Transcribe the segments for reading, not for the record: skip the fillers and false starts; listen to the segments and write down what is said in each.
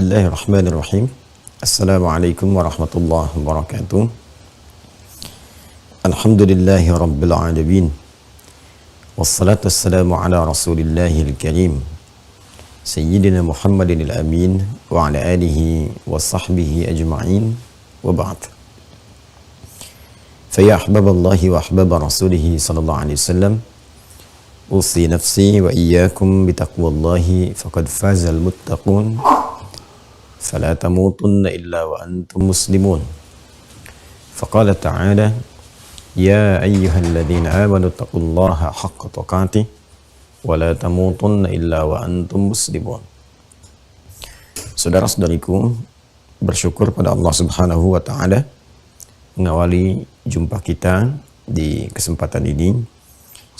Bismillahirrahmanirrahim. Assalamualaikum warahmatullahi wabarakatuh. Alhamdulillahi rabbil alamin. Wassalatu wassalamu ala rasulillahil karim Sayyidina Muhammadin al-amin wa ala alihi wa sahbihi ajma'in wa ba'd. Faya ahbaballahi wa ahbaba rasulihi sallallahu alaihi wasallam, usi nafsi wa iyyakum bitaqwallahi faqad fazal muttaqun. فلا تموتن إلا وأنتم مسلمون. فقال تعالى يا أيها الذين آمنوا اتقوا الله حق تقاته ولا تموتن إلا وأنتم مسلمون. Saudara-saudariku, bersyukur pada Allah Subhanahu wa taala mengawali jumpa kita di kesempatan ini.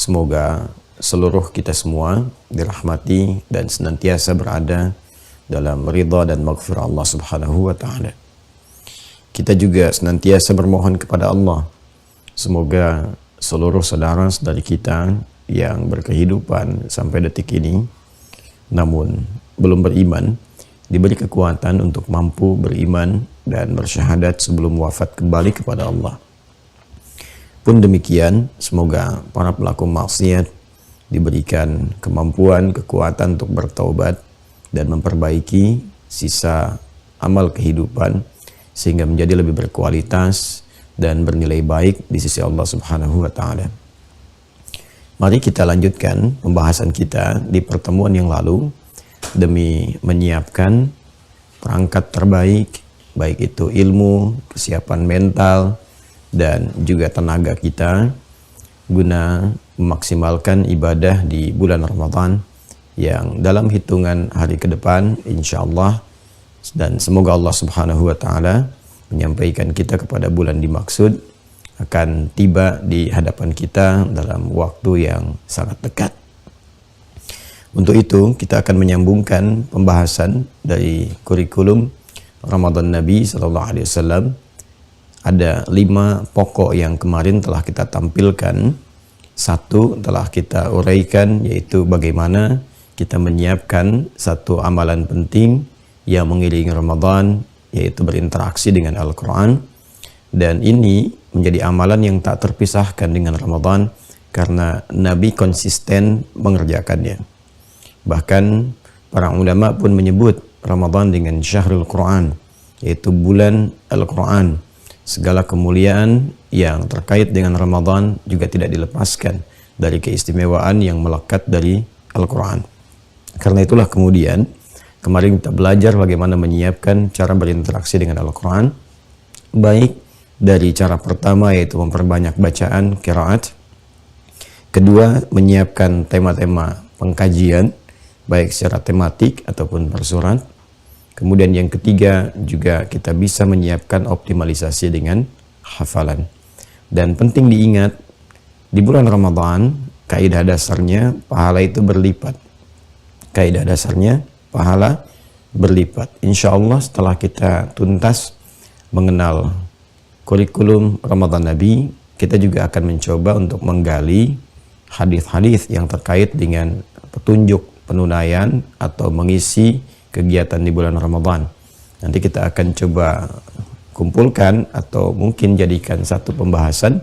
Semoga seluruh kita semua dirahmati dan senantiasa berada dalam ridha dan maghfirah Allah Subhanahu wa taala. Kita juga senantiasa bermohon kepada Allah, semoga seluruh saudara-saudari kita yang berkehidupan sampai detik ini namun belum beriman, diberi kekuatan untuk mampu beriman dan bersyahadat sebelum wafat kembali kepada Allah. Pun demikian, semoga para pelaku maksiat diberikan kemampuan, kekuatan untuk bertaubat dan memperbaiki sisa amal kehidupan sehingga menjadi lebih berkualitas dan bernilai baik di sisi Allah Subhanahu wa taala. Mari kita lanjutkan pembahasan kita di pertemuan yang lalu demi menyiapkan perangkat terbaik, baik itu ilmu, kesiapan mental dan juga tenaga kita guna memaksimalkan ibadah di bulan Ramadan yang dalam hitungan hari ke depan insyaallah, dan semoga Allah Subhanahu wa taala menyampaikan kita kepada bulan dimaksud akan tiba di hadapan kita dalam waktu yang sangat dekat. Untuk itu kita akan menyambungkan pembahasan dari kurikulum Ramadan Nabi sallallahu alaihi wasallam. Ada 5 pokok yang kemarin telah kita tampilkan. 1 telah kita uraikan, yaitu bagaimana kita menyiapkan satu amalan penting yang mengiringi Ramadan, yaitu berinteraksi dengan Al-Quran. Dan ini menjadi amalan yang tak terpisahkan dengan Ramadan karena Nabi konsisten mengerjakannya. Bahkan para ulama pun menyebut Ramadan dengan Syahrul Quran, yaitu bulan Al-Quran. Segala kemuliaan yang terkait dengan Ramadan juga tidak dilepaskan dari keistimewaan yang melekat dari Al-Quran. Karena itulah kemudian kemarin kita belajar bagaimana menyiapkan cara berinteraksi dengan Al-Quran, baik dari cara pertama yaitu memperbanyak bacaan qiraat, kedua menyiapkan tema-tema pengkajian baik secara tematik ataupun per surat, kemudian yang ketiga juga kita bisa menyiapkan optimalisasi dengan hafalan. Dan penting diingat, di bulan Ramadan kaidah dasarnya pahala itu berlipat. Kaidah dasarnya pahala berlipat. Insya Allah setelah kita tuntas mengenal kurikulum Ramadan Nabi, kita juga akan mencoba untuk menggali hadis-hadis yang terkait dengan petunjuk penunaian atau mengisi kegiatan di bulan Ramadan. Nanti kita akan coba kumpulkan atau mungkin jadikan satu pembahasan.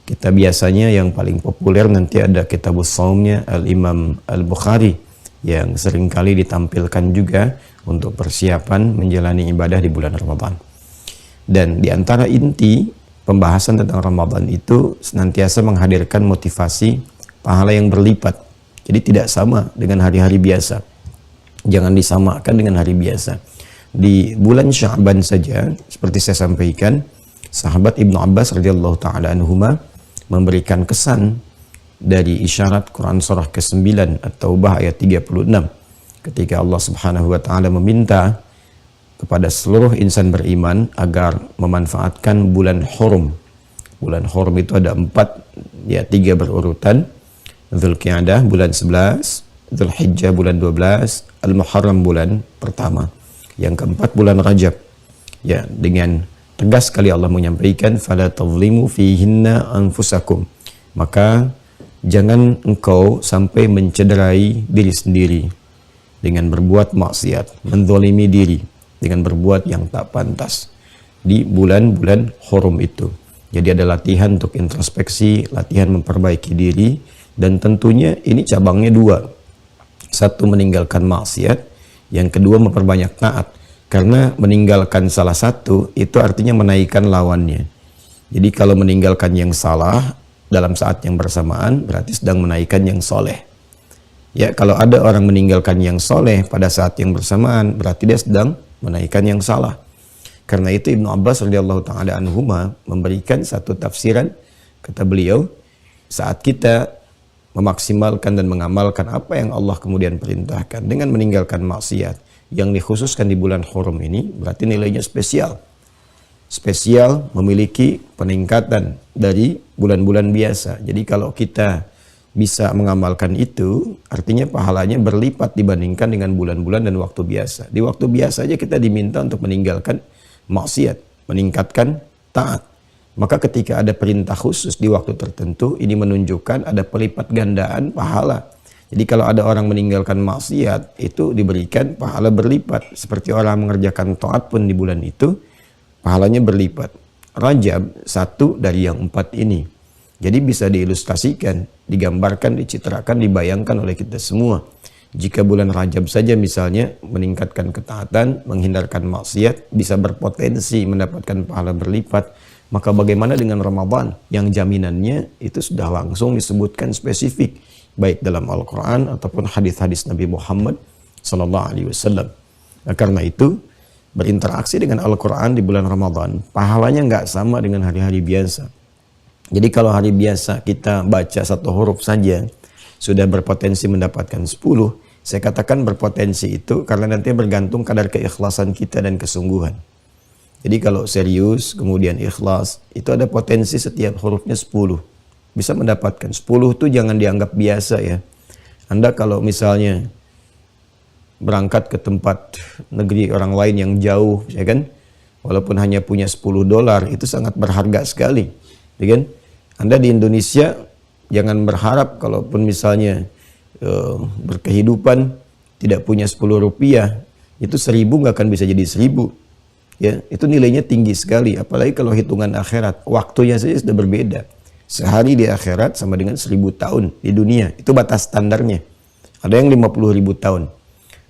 Kita biasanya yang paling populer nanti ada kitabus shaumnya Al-Imam Al-Bukhari yang seringkali ditampilkan juga untuk persiapan menjalani ibadah di bulan Ramadan. Dan di antara inti pembahasan tentang Ramadan itu senantiasa menghadirkan motivasi pahala yang berlipat. Jadi tidak sama dengan hari-hari biasa. Jangan disamakan dengan hari biasa. Di bulan Sya'ban saja, seperti saya sampaikan, sahabat Ibnu Abbas radhiyallahu taala anhuma memberikan kesan dari isyarat Quran surah ke-9 At-Taubah ayat 36 ketika Allah Subhanahu wa taala meminta kepada seluruh insan beriman agar memanfaatkan bulan Hurum. Bulan Hurum itu ada 4, ya 3 berurutan. Dzulqia'dah bulan 11, Dzulhijjah bulan 12, Al-Muharram bulan pertama. Yang keempat bulan Rajab. Ya, dengan tegas sekali Allah menyampaikan fala tadhlimu fihinna anfusakum. Maka jangan engkau sampai mencederai diri sendiri dengan berbuat maksiat, menzalimi diri dengan berbuat yang tak pantas di bulan-bulan hurum itu. Jadi ada latihan untuk introspeksi, latihan memperbaiki diri, dan tentunya ini cabangnya dua. Satu, meninggalkan maksiat, yang kedua memperbanyak taat. Karena meninggalkan salah satu itu artinya menaikkan lawannya. Jadi kalau meninggalkan yang salah dalam saat yang bersamaan berarti sedang menaikkan yang soleh. Ya, kalau ada orang meninggalkan yang soleh pada saat yang bersamaan berarti dia sedang menaikkan yang salah. Karena itu Ibnu Abbas radhiyallahu taala anhuma memberikan satu tafsiran, kata beliau, saat kita memaksimalkan dan mengamalkan apa yang Allah kemudian perintahkan dengan meninggalkan maksiat yang dikhususkan di bulan hurum ini, berarti nilainya spesial. Spesial, memiliki peningkatan dari bulan-bulan biasa. Jadi kalau kita bisa mengamalkan itu, artinya pahalanya berlipat dibandingkan dengan bulan-bulan dan waktu biasa. Di waktu biasa aja kita diminta untuk meninggalkan maksiat, meningkatkan taat. Maka ketika ada perintah khusus di waktu tertentu, ini menunjukkan ada pelipat gandaan pahala. Jadi kalau ada orang meninggalkan maksiat, itu diberikan pahala berlipat. Seperti orang mengerjakan taat pun di bulan itu, pahalanya berlipat. Rajab, satu dari yang 4 ini. Jadi bisa diilustrasikan, digambarkan, dicitrakan, dibayangkan oleh kita semua. Jika bulan Rajab saja misalnya meningkatkan ketaatan, menghindarkan maksiat, bisa berpotensi mendapatkan pahala berlipat, maka bagaimana dengan Ramadan yang jaminannya itu sudah langsung disebutkan spesifik, baik dalam Al-Quran ataupun hadis-hadis Nabi Muhammad SAW. Nah, karena itu berinteraksi dengan Al-Quran di bulan Ramadan pahalanya nggak sama dengan hari-hari biasa. Jadi kalau hari biasa kita baca satu huruf saja sudah berpotensi mendapatkan 10, saya katakan berpotensi itu karena nanti bergantung kadar keikhlasan kita dan kesungguhan. Jadi kalau serius kemudian ikhlas, itu ada potensi setiap hurufnya 10 bisa mendapatkan. 10 itu jangan dianggap biasa ya. Anda kalau misalnya berangkat ke tempat negeri orang lain yang jauh, ya kan, walaupun hanya punya $10, itu sangat berharga sekali, ya kan. Anda di Indonesia jangan berharap kalaupun misalnya berkehidupan tidak punya 10 rupiah, itu 1000 nggak akan bisa jadi 1000. Ya, itu nilainya tinggi sekali, apalagi kalau hitungan akhirat, waktunya saja sudah berbeda. Sehari di akhirat sama dengan 1000 tahun di dunia. Itu batas standarnya. Ada yang 50.000 tahun.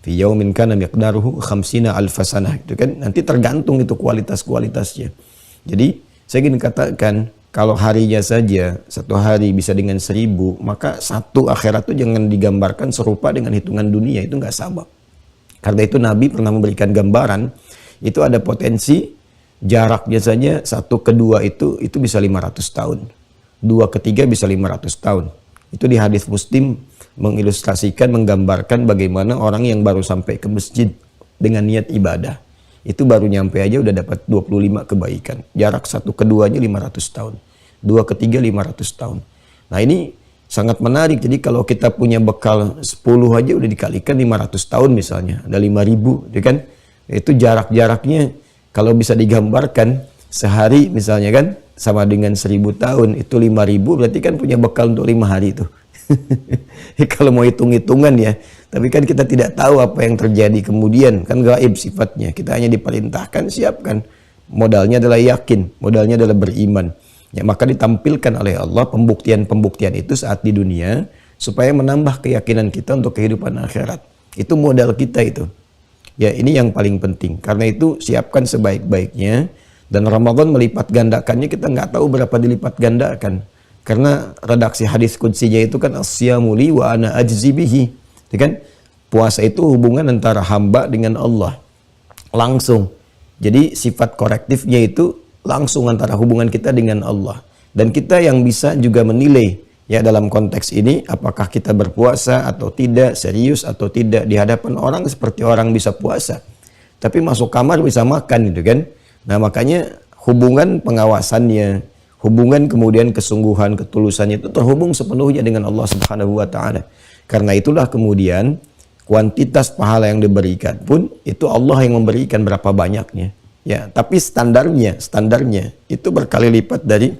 Fi yaumin kana miqdaruhu 50 alf sanah. Itu kan nanti tergantung itu kualitas-kualitasnya. Jadi saya ingin katakan kalau harinya saja satu hari bisa dengan 1000, maka satu akhirat itu jangan digambarkan serupa dengan hitungan dunia, itu nggak sama. Karena itu Nabi pernah memberikan gambaran, itu ada potensi jaraknya saja 1 ke 2 itu bisa 500 tahun. 2 ke 3 bisa 500 tahun. Itu di hadis Muslim mengilustrasikan, menggambarkan bagaimana orang yang baru sampai ke masjid dengan niat ibadah. Itu baru nyampe aja udah dapat 25 kebaikan. Jarak 1 ke 2-nya 500 tahun. 2 ke 3 500 tahun. Nah ini sangat menarik. Jadi kalau kita punya bekal 10 aja udah dikalikan 500 tahun misalnya. Ada 5.000, ya kan? Itu jarak-jaraknya kalau bisa digambarkan sehari misalnya kan, sama dengan 1000 tahun, itu 5000 berarti kan punya bekal untuk 5 hari itu. Kalau mau hitung-hitungan ya, tapi kan kita tidak tahu apa yang terjadi kemudian, kan gaib sifatnya. Kita hanya diperintahkan siapkan. Modalnya adalah yakin, modalnya adalah beriman. Ya, maka ditampilkan oleh Allah pembuktian-pembuktian itu saat di dunia supaya menambah keyakinan kita untuk kehidupan akhirat. Itu modal kita itu. Ya, ini yang paling penting. Karena itu siapkan sebaik-baiknya. Dan Ramadan melipat gandakannya kita nggak tahu berapa dilipat gandakan. Karena redaksi hadis qudsinya itu kan as-siyamu li wa ana ajzi bihi. Ya kan? Puasa itu hubungan antara hamba dengan Allah. Langsung. Jadi sifat korektifnya itu langsung antara hubungan kita dengan Allah. Dan kita yang bisa juga menilai ya dalam konteks ini apakah kita berpuasa atau tidak, serius atau tidak di hadapan orang seperti orang bisa puasa. Tapi masuk kamar bisa makan gitu kan. Nah makanya hubungan pengawasannya, hubungan kemudian kesungguhan, ketulusannya itu terhubung sepenuhnya dengan Allah Subhanahu wa Ta'ala. Karena itulah kemudian kuantitas pahala yang diberikan pun itu Allah yang memberikan berapa banyaknya. Ya, tapi standarnya itu berkali lipat dari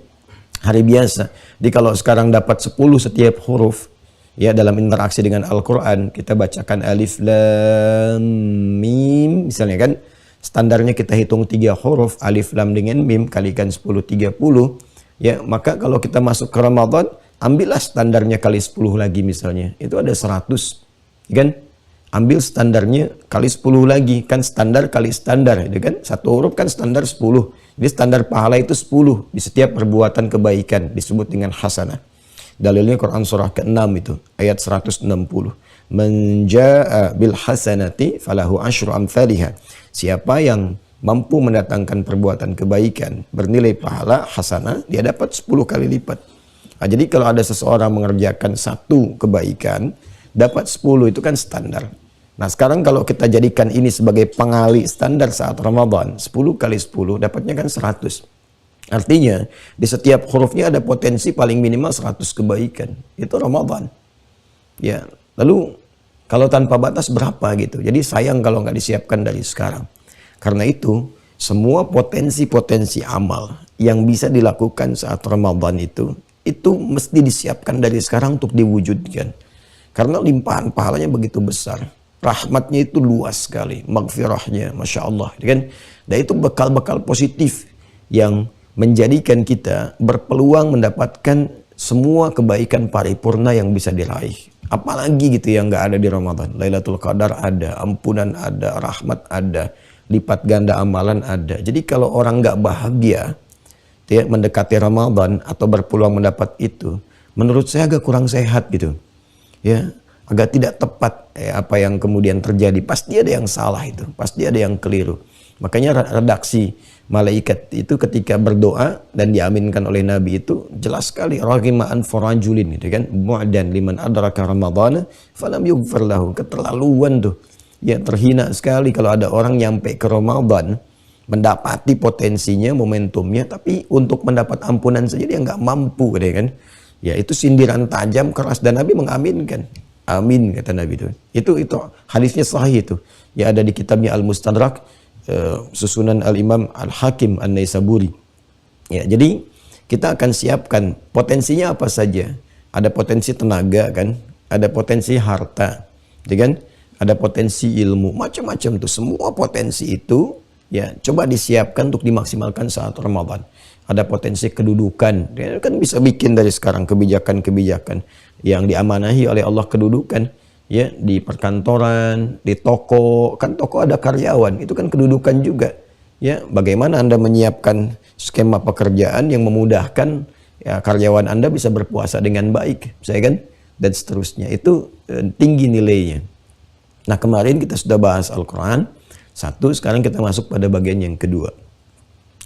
hari biasa. Jadi kalau sekarang dapat 10 setiap huruf, Ya, dalam interaksi dengan Al-Quran, kita bacakan alif, lam, mim, misalnya kan, standarnya kita hitung 3 huruf, alif, lam dengan mim, kalikan 10, 30. Ya, maka kalau kita masuk ke Ramadan, ambillah standarnya kali 10 lagi misalnya. Itu ada 100. Kan? Ambil standarnya kali 10 lagi. Kan standar kali standar. Itu kan? Satu huruf kan standar 10. Jadi standar pahala itu 10. Di setiap perbuatan kebaikan. Disebut dengan hasanah. Dalilnya Quran surah ke-6 itu. Ayat 160. Man jaa bil hasanati falahu asyru amthaliha. Siapa yang mampu mendatangkan perbuatan kebaikan bernilai pahala hasanah, dia dapat 10 kali lipat. Nah, jadi kalau ada seseorang mengerjakan 1 kebaikan, dapat 10, itu kan standar. Nah, sekarang kalau kita jadikan ini sebagai pengali standar saat Ramadan, 10 kali 10, dapatnya kan 100. Artinya, di setiap hurufnya ada potensi paling minimal 100 kebaikan. Itu Ramadan. Ya, lalu kalau tanpa batas berapa gitu. Jadi sayang kalau nggak disiapkan dari sekarang. Karena itu, semua potensi-potensi amal yang bisa dilakukan saat Ramadan itu mesti disiapkan dari sekarang untuk diwujudkan. Karena limpahan pahalanya begitu besar. Rahmatnya itu luas sekali. Maghfirahnya, Masya Allah. Kan? Dan itu bekal-bekal positif yang menjadikan kita berpeluang mendapatkan semua kebaikan paripurna yang bisa diraih. Apalagi gitu yang nggak ada di Ramadan. Lailatul Qadar ada, ampunan ada, rahmat ada, lipat ganda amalan ada. Jadi kalau orang nggak bahagia ya, mendekati Ramadan atau berpeluang mendapat itu, menurut saya agak kurang sehat gitu. Ya, agak tidak tepat apa yang kemudian terjadi. Pasti ada yang salah itu, pasti ada yang keliru. Makanya redaksi malaikat itu ketika berdoa dan diaminkan oleh Nabi itu jelas sekali, raghima'an farajulin itu kan, mu'dan liman adraka ramadhana falam yughfar lahu. Keterlaluan tuh. Ya, terhina sekali kalau ada orang nyampe ke Ramadan mendapati potensinya, momentumnya, tapi untuk mendapat ampunan saja dia nggak mampu kan. Ya, itu sindiran tajam keras dan Nabi mengaminkan. Amin kata Nabi itu. Itu hadisnya sahih itu. Ya, ada di kitabnya Al-Mustadrak, susunan Al-Imam Al-Hakim An-Naisaburi. Ya, jadi kita akan siapkan potensinya apa saja. Ada potensi tenaga kan, ada potensi harta, ya kan? Ada potensi ilmu, macam-macam tuh. Semua potensi itu ya coba disiapkan untuk dimaksimalkan saat Ramadan. Ada potensi kedudukan, ya, kan bisa bikin dari sekarang kebijakan-kebijakan yang diamanahi oleh Allah kedudukan. Ya, di perkantoran, di toko, kan toko ada karyawan, itu kan kedudukan juga. Ya, bagaimana Anda menyiapkan skema pekerjaan yang memudahkan ya, karyawan Anda bisa berpuasa dengan baik, saya kan, dan seterusnya. Itu tinggi nilainya. Nah, kemarin kita sudah bahas Al-Quran. Satu, sekarang kita masuk pada bagian yang kedua.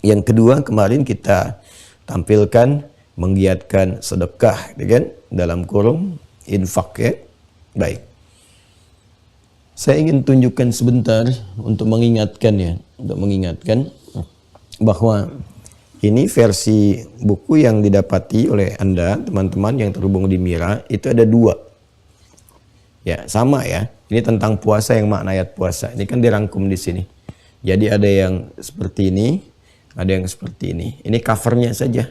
Yang kedua, kemarin kita tampilkan menggiatkan sedekah, ya kan, dalam kurung infak ya. Baik. Saya ingin tunjukkan sebentar untuk mengingatkan bahwa ini versi buku yang didapati oleh Anda, teman-teman yang terhubung di Mira, itu ada 2. Ya, sama ya. Ini tentang puasa yang makna ayat puasa. Ini kan dirangkum di sini. Jadi ada yang seperti ini, ada yang seperti ini. Ini covernya saja.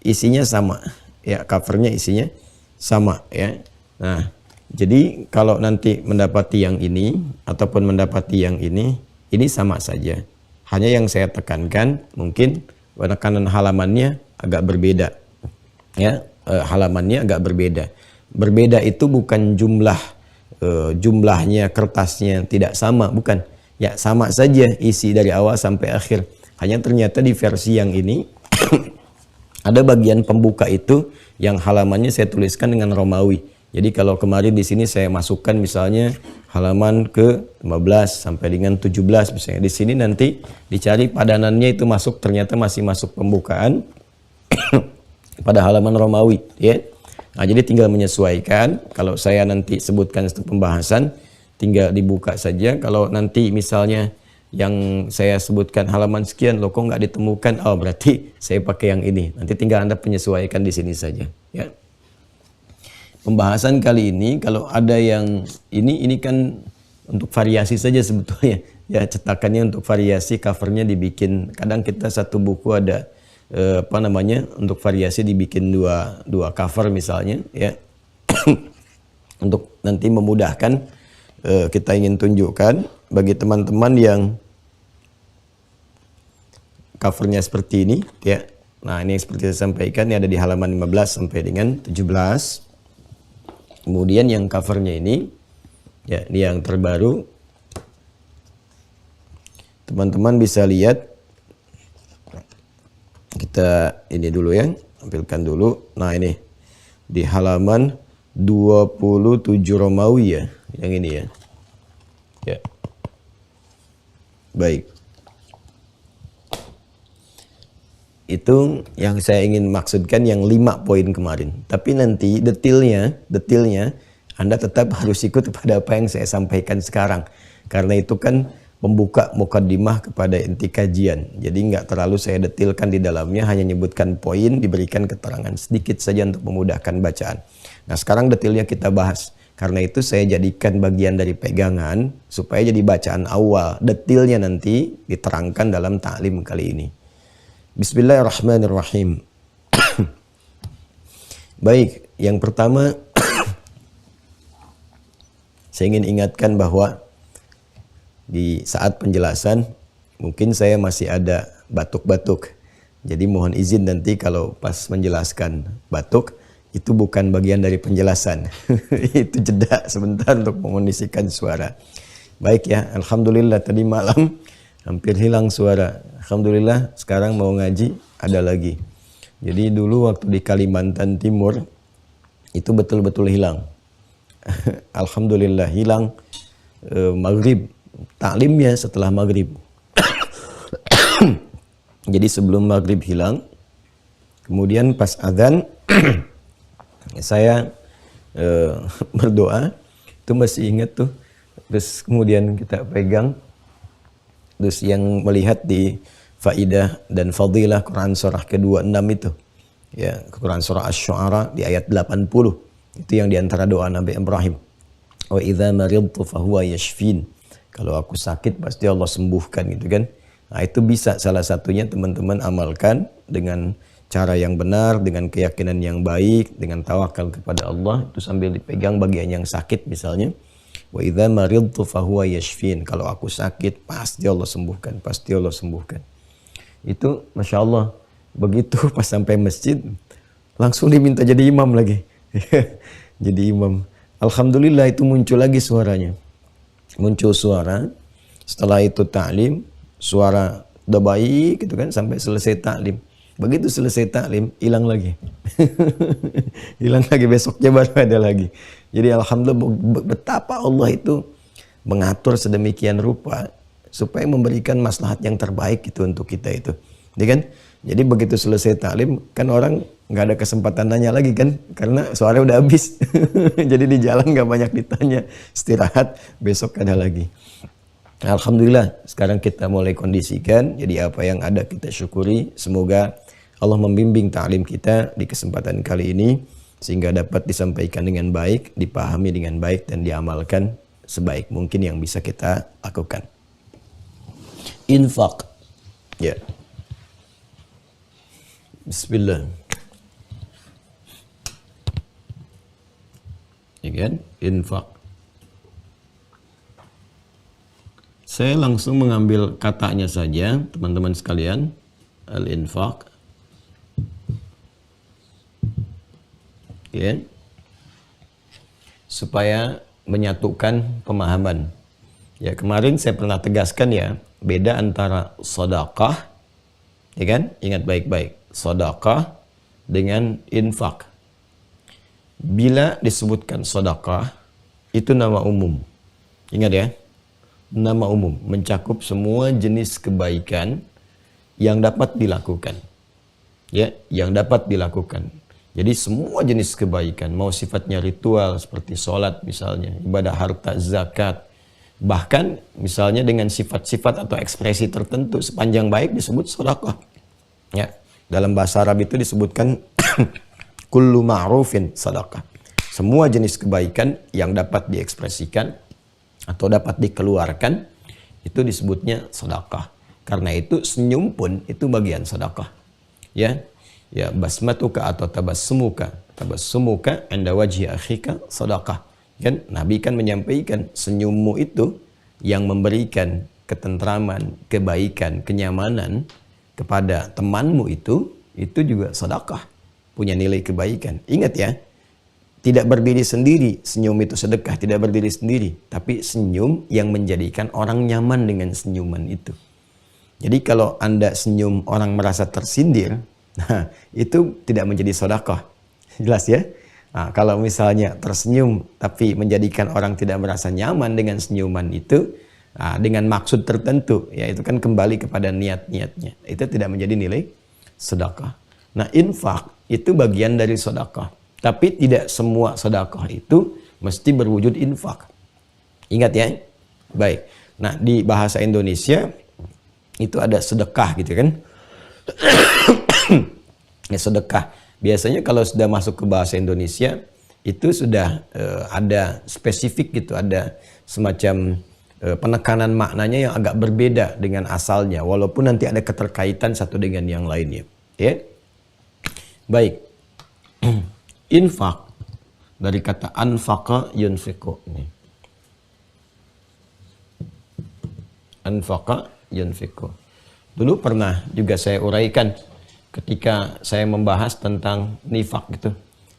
Isinya sama. Ya, covernya isinya sama ya. Nah, jadi kalau nanti mendapati yang ini ataupun mendapati yang ini sama saja. Hanya yang saya tekankan mungkin penekanan halamannya agak berbeda. Ya, halamannya agak berbeda. Berbeda itu bukan jumlahnya, kertasnya tidak sama, bukan. Ya, sama saja isi dari awal sampai akhir. Hanya ternyata di versi yang ini ada bagian pembuka itu yang halamannya saya tuliskan dengan Romawi. Jadi kalau kemarin di sini saya masukkan misalnya halaman ke-15 sampai dengan 17 misalnya. Di sini nanti dicari padanannya itu masuk, ternyata masih masuk pembukaan pada halaman Romawi ya. Nah, jadi tinggal menyesuaikan. Kalau saya nanti sebutkan untuk pembahasan tinggal dibuka saja. Kalau nanti misalnya yang saya sebutkan halaman sekian loh kok nggak ditemukan, oh berarti saya pakai yang ini. Nanti tinggal Anda penyesuaikan di sini saja ya. Pembahasan kali ini kalau ada yang ini kan untuk variasi saja sebetulnya ya, cetakannya untuk variasi, covernya dibikin, kadang kita satu buku ada untuk variasi dibikin dua cover misalnya ya. untuk nanti memudahkan, kita ingin tunjukkan bagi teman-teman yang covernya seperti ini ya. Nah, ini seperti saya sampaikan, ini ada di halaman 15 sampai dengan 17. Kemudian yang covernya ini ya, ini yang terbaru. Teman-teman bisa lihat, kita ini dulu ya, tampilkan dulu. Nah, ini di halaman 27 Romawi ya, yang ini ya. Ya. Baik. Itu yang saya ingin maksudkan, yang 5 poin kemarin. Tapi nanti detailnya Anda tetap harus ikut kepada apa yang saya sampaikan sekarang. Karena itu kan membuka mukaddimah kepada inti kajian. Jadi nggak terlalu saya detilkan di dalamnya, hanya nyebutkan poin, diberikan keterangan sedikit saja untuk memudahkan bacaan. Nah, sekarang detailnya kita bahas. Karena itu saya jadikan bagian dari pegangan supaya jadi bacaan awal. Detailnya nanti diterangkan dalam ta'lim kali ini. Bismillahirrahmanirrahim. Baik, yang pertama saya ingin ingatkan bahwa di saat penjelasan mungkin saya masih ada batuk-batuk. Jadi mohon izin nanti kalau pas menjelaskan batuk, itu bukan bagian dari penjelasan. Itu jeda sebentar untuk mengondisikan suara. Baik ya, alhamdulillah tadi malam hampir hilang suara. Alhamdulillah sekarang mau ngaji ada lagi. Jadi dulu waktu di Kalimantan Timur itu betul-betul hilang. Alhamdulillah hilang maghrib. Taklimnya setelah maghrib. Jadi sebelum maghrib hilang, kemudian pas azan saya berdoa, itu masih ingat tuh. Terus kemudian kita pegang, terus yang melihat di faidah dan fadilah Quran surah ke-26 itu, ya, Quran surah Asy-Syu'ara di ayat 80, itu yang diantara doa Nabi Ibrahim. Wa idza maridtu fahuwa yashfin. Kalau aku sakit pasti Allah sembuhkan, gitu kan. Nah, itu bisa salah satunya teman-teman amalkan dengan cara yang benar, dengan keyakinan yang baik, dengan tawakal kepada Allah, itu sambil dipegang bagian yang sakit misalnya. Wa idza maridtu fahuwa yashfin. Kalau aku sakit pasti Allah sembuhkan, pasti Allah sembuhkan. Itu Masya Allah, begitu pas sampai masjid langsung diminta jadi imam lagi. Jadi imam. Alhamdulillah itu muncul lagi suaranya. Muncul suara, setelah itu taklim, suara udah baik gitu kan sampai selesai taklim. Begitu selesai taklim, hilang lagi. Hilang lagi, besoknya baru ada lagi. Jadi alhamdulillah betapa Allah itu mengatur sedemikian rupa supaya memberikan maslahat yang terbaik itu untuk kita itu. Ya kan? Jadi begitu selesai taklim, kan orang nggak ada kesempatan nanya lagi kan, karena suara udah habis. Jadi di jalan nggak banyak ditanya, istirahat, besok ada lagi. Alhamdulillah, sekarang kita mulai kondisikan, jadi apa yang ada kita syukuri. Semoga Allah membimbing ta'lim kita di kesempatan kali ini, sehingga dapat disampaikan dengan baik, dipahami dengan baik, dan diamalkan sebaik mungkin yang bisa kita lakukan. Infak. Ya. Bismillah. Ya kan? Infak. Saya langsung mengambil katanya saja, teman-teman sekalian. Al-infaq. Ya. Supaya menyatukan pemahaman. Ya, kemarin saya pernah tegaskan ya, beda antara sedekah, ya kan? Ingat baik-baik, sedekah dengan infak. Bila disebutkan sedekah, itu nama umum. Ingat ya, nama umum mencakup semua jenis kebaikan yang dapat dilakukan. Ya, yang dapat dilakukan. Jadi semua jenis kebaikan, mau sifatnya ritual seperti sholat misalnya, ibadah harta, zakat, bahkan misalnya dengan sifat-sifat atau ekspresi tertentu sepanjang baik disebut sedekah. Ya, dalam bahasa Arab itu disebutkan kullu ma'rufin sedekah. Semua jenis kebaikan yang dapat diekspresikan atau dapat dikeluarkan itu disebutnya sedekah. Karena itu senyum pun itu bagian sedekah. Ya. Ya, basmatuka atau tabassumuka 'inda wajhi akhika sedekah. Kan Nabi kan menyampaikan senyummu itu yang memberikan ketentraman, kebaikan, kenyamanan kepada temanmu itu juga sedekah, punya nilai kebaikan. Ingat ya, tidak berdiri sendiri, senyum itu sedekah, tidak berdiri sendiri, tapi senyum yang menjadikan orang nyaman dengan senyuman itu. Jadi kalau Anda senyum orang merasa tersindir, nah, itu tidak menjadi sedekah. Jelas ya? Nah, kalau misalnya tersenyum tapi menjadikan orang tidak merasa nyaman dengan senyuman itu, nah, dengan maksud tertentu, ya itu kan kembali kepada niat-niatnya. Itu tidak menjadi nilai sedekah. Nah, infak itu bagian dari sedekah. Tapi tidak semua sedekah itu mesti berwujud infak. Ingat ya? Baik. Nah, di bahasa Indonesia itu ada sedekah gitu kan. Ya, sedekah. Biasanya kalau sudah masuk ke bahasa Indonesia itu sudah ada spesifik gitu, ada semacam penekanan maknanya yang agak berbeda dengan asalnya, walaupun nanti ada keterkaitan satu dengan yang lainnya. Ya. Baik. Infak dari kata anfaqa yunfiqu. Anfaqa yunfiqu. Dulu pernah juga saya uraikan ketika saya membahas tentang nifak gitu.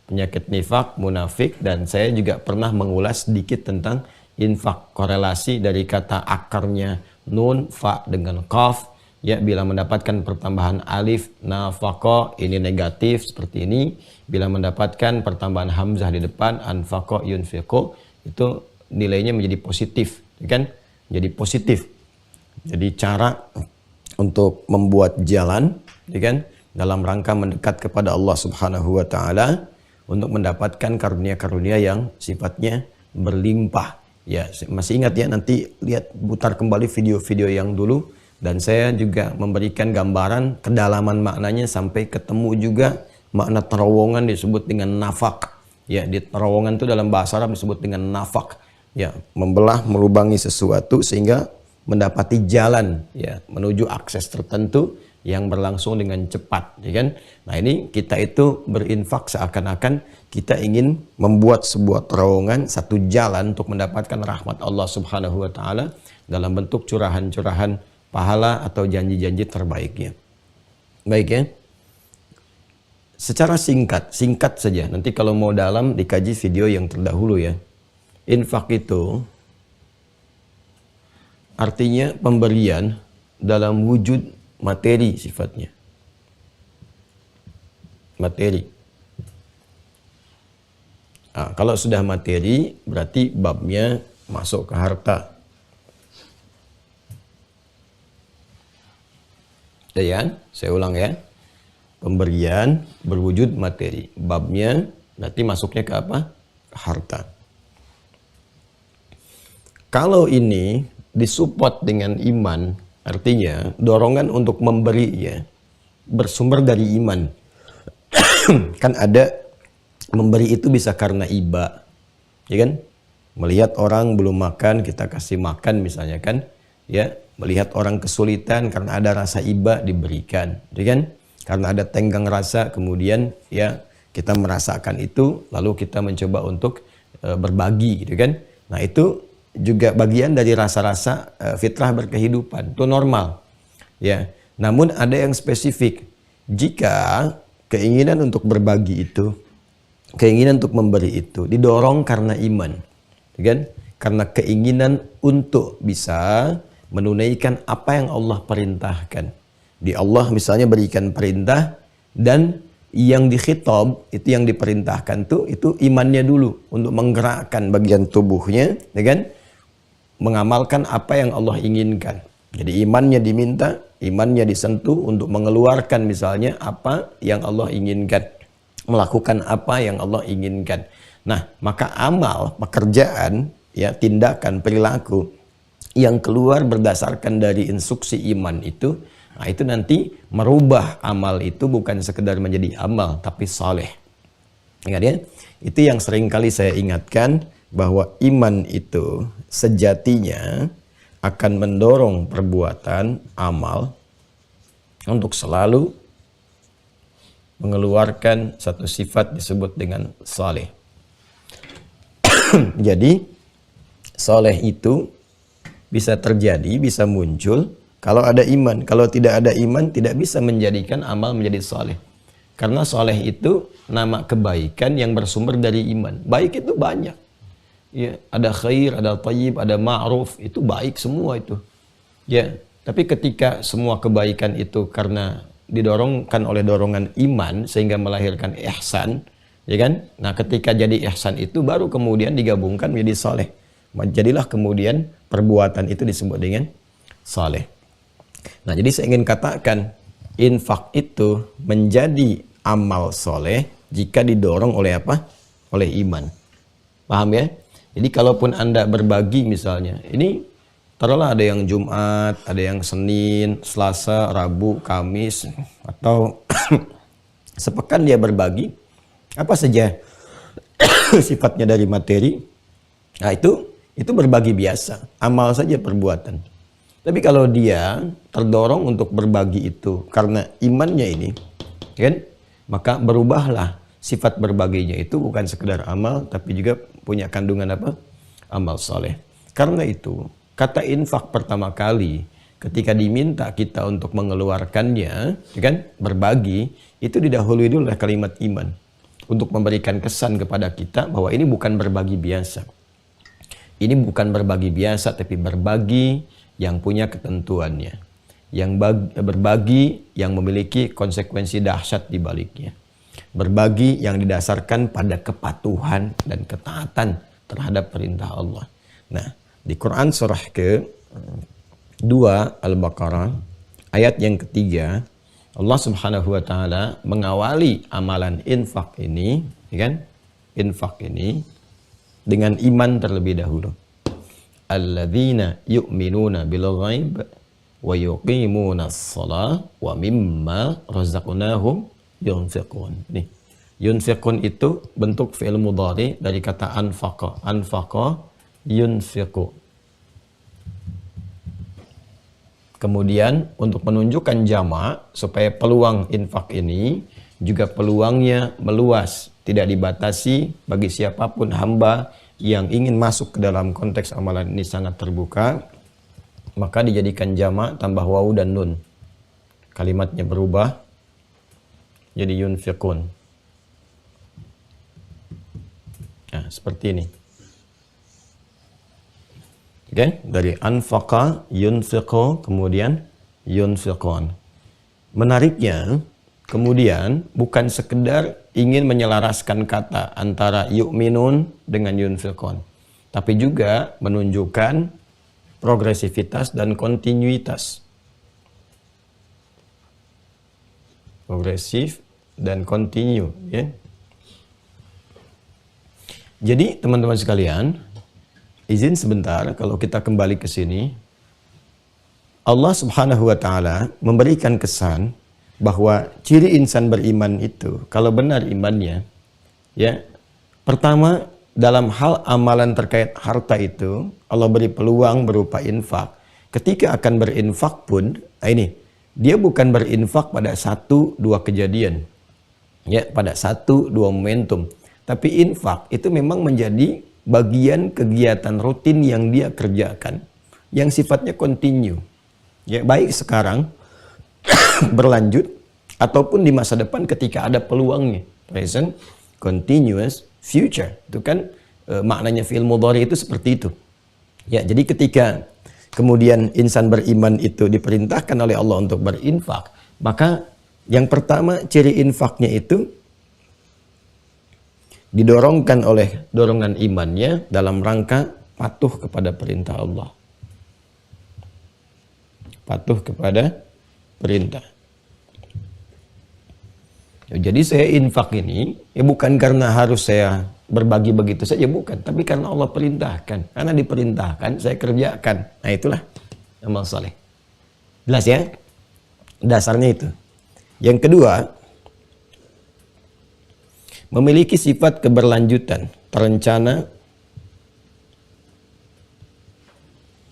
Penyakit nifak, munafik, dan saya juga pernah mengulas sedikit tentang infak, korelasi dari kata akarnya nun, fa dengan qaf. Ya, bila mendapatkan pertambahan alif, nafaqa, ini negatif seperti ini. Bila mendapatkan pertambahan hamzah di depan, anfaqa yunfiqu, itu nilainya menjadi positif, kan? Jadi positif. Jadi cara untuk membuat jalan, kan? Dalam rangka mendekat kepada Allah Subhanahu wa taala untuk mendapatkan karunia-karunia yang sifatnya berlimpah. Ya, masih ingat ya, nanti lihat putar kembali video-video yang dulu dan saya juga memberikan gambaran kedalaman maknanya sampai ketemu juga makna terowongan disebut dengan nafak. Ya, di terowongan itu dalam bahasa Arab disebut dengan nafak. Ya, membelah, melubangi sesuatu sehingga mendapati jalan ya menuju akses tertentu yang berlangsung dengan cepat, ya kan? Nah, ini kita itu berinfak seakan-akan kita ingin membuat sebuah terowongan, satu jalan untuk mendapatkan rahmat Allah Subhanahu wa taala dalam bentuk curahan-curahan pahala atau janji-janji terbaiknya. Baik ya. Secara singkat saja. Nanti kalau mau dalam dikaji video yang terdahulu ya. Infak itu artinya pemberian dalam wujud materi sifatnya. Materi. Nah, kalau sudah materi berarti babnya masuk ke harta. Ya, saya ulang ya. Pemberian berwujud materi. Babnya nanti masuknya ke apa? Ke harta. Kalau ini disupport dengan iman, artinya dorongan untuk memberi ya bersumber dari iman. Kan ada memberi itu bisa karena iba, ya kan? Melihat orang belum makan kita kasih makan misalnya kan, ya. Melihat orang kesulitan karena ada rasa iba diberikan, ya kan? Karena ada tenggang rasa kemudian ya kita merasakan itu lalu kita mencoba untuk berbagi, gitu kan? Nah, itu juga bagian dari rasa-rasa fitrah berkehidupan, itu normal ya. Namun ada yang spesifik. Jika keinginan untuk berbagi itu, keinginan untuk memberi itu didorong karena iman, kan? Karena keinginan untuk bisa menunaikan apa yang Allah perintahkan. Di Allah misalnya berikan perintah dan yang dikhitab itu yang diperintahkan tuh itu imannya dulu untuk menggerakkan bagian tubuhnya, ya kan? Mengamalkan apa yang Allah inginkan. Jadi imannya diminta, imannya disentuh untuk mengeluarkan misalnya apa yang Allah inginkan, melakukan apa yang Allah inginkan. Nah, maka amal, pekerjaan, ya tindakan, perilaku yang keluar berdasarkan dari instruksi iman itu, nah itu nanti merubah amal itu bukan sekedar menjadi amal tapi saleh. Ingat ya, itu yang sering kali saya ingatkan bahwa iman itu sejatinya akan mendorong perbuatan amal untuk selalu mengeluarkan satu sifat disebut dengan saleh. Jadi soleh itu bisa terjadi, bisa muncul kalau ada iman. Kalau tidak ada iman, tidak bisa menjadikan amal menjadi soleh. Karena soleh itu nama kebaikan yang bersumber dari iman. Baik itu banyak. Ya, ada khair, ada thayyib, ada ma'ruf, itu baik semua itu. Ya, tapi ketika semua kebaikan itu karena didorongkan oleh dorongan iman sehingga melahirkan ihsan, ya kan? Nah, ketika jadi ihsan itu baru kemudian digabungkan menjadi soleh. Jadilah kemudian perbuatan itu disebut dengan soleh. Nah, jadi saya ingin katakan infak itu menjadi amal soleh jika didorong oleh apa? Oleh iman. Paham ya? Jadi kalaupun Anda berbagi misalnya, ini taruhlah ada yang Jumat, ada yang Senin, Selasa, Rabu, Kamis, atau sepekan dia berbagi, apa saja sifatnya dari materi, nah itu berbagi biasa, amal saja perbuatan. Tapi kalau dia terdorong untuk berbagi itu karena imannya ini, kan, maka berubahlah sifat berbaginya itu bukan sekedar amal, tapi juga punya kandungan apa? Amal soleh. Karena itu, kata infak pertama kali ketika diminta kita untuk mengeluarkannya, kan, berbagi, itu didahului dulu oleh kalimat iman. Untuk memberikan kesan kepada kita bahwa ini bukan berbagi biasa. Ini bukan berbagi biasa, tapi berbagi yang punya ketentuannya. Yang berbagi yang memiliki konsekuensi dahsyat di baliknya. Berbagi yang didasarkan pada kepatuhan dan ketaatan terhadap perintah Allah. Nah, di Quran surah ke-2 Al-Baqarah ayat yang ketiga, Allah Subhanahu wa taala mengawali amalan infak ini, ya kan? Infak ini dengan iman terlebih dahulu. Alladzina yu'minuna bil ghaib wa yuqimuna as-shalah wa mimma razaqnahum yunfiqun. Nih, yunfiqun itu bentuk fi'il mudhari dari kata anfaqa. Anfaqa yunfiqu. Kemudian untuk menunjukkan jamak supaya peluang infak ini juga peluangnya meluas, tidak dibatasi bagi siapapun hamba yang ingin masuk ke dalam konteks amalan ini sangat terbuka, maka dijadikan jamak tambah waw dan nun. Kalimatnya berubah jadi yunfiqun. Nah, seperti ini. Oke, dari anfaqa, yunfiqu, kemudian yunfiqun. Menariknya, kemudian bukan sekedar ingin menyelaraskan kata antara yu'minun dengan yunfiqun, tapi juga menunjukkan progresivitas dan kontinuitas. Progresif dan kontinu, ya. Jadi teman-teman sekalian, izin sebentar kalau kita kembali ke sini. Allah Subhanahu wa taala memberikan kesan bahwa ciri insan beriman itu kalau benar imannya, ya, pertama dalam hal amalan terkait harta itu Allah beri peluang berupa infak. Ketika akan berinfak pun, nah ini dia bukan berinfak pada 1-2 kejadian, ya, pada 1-2 momentum, tapi infak itu memang menjadi bagian kegiatan rutin yang dia kerjakan, yang sifatnya kontinu, ya, baik sekarang berlanjut ataupun di masa depan ketika ada peluangnya. Present, continuous, future. Itu kan maknanya fi'il mudhari itu seperti itu. Ya, jadi ketika kemudian insan beriman itu diperintahkan oleh Allah untuk berinfak, maka yang pertama ciri infaknya itu didorongkan oleh dorongan imannya dalam rangka patuh kepada perintah Allah. Patuh kepada perintah. Jadi saya infak ini ya bukan karena harus saya berbagi begitu saja, bukan, tapi karena Allah perintahkan. Karena diperintahkan saya kerjakan. Nah, itulah amal saleh. Jelas ya? Dasarnya itu. Yang kedua, memiliki sifat keberlanjutan, terencana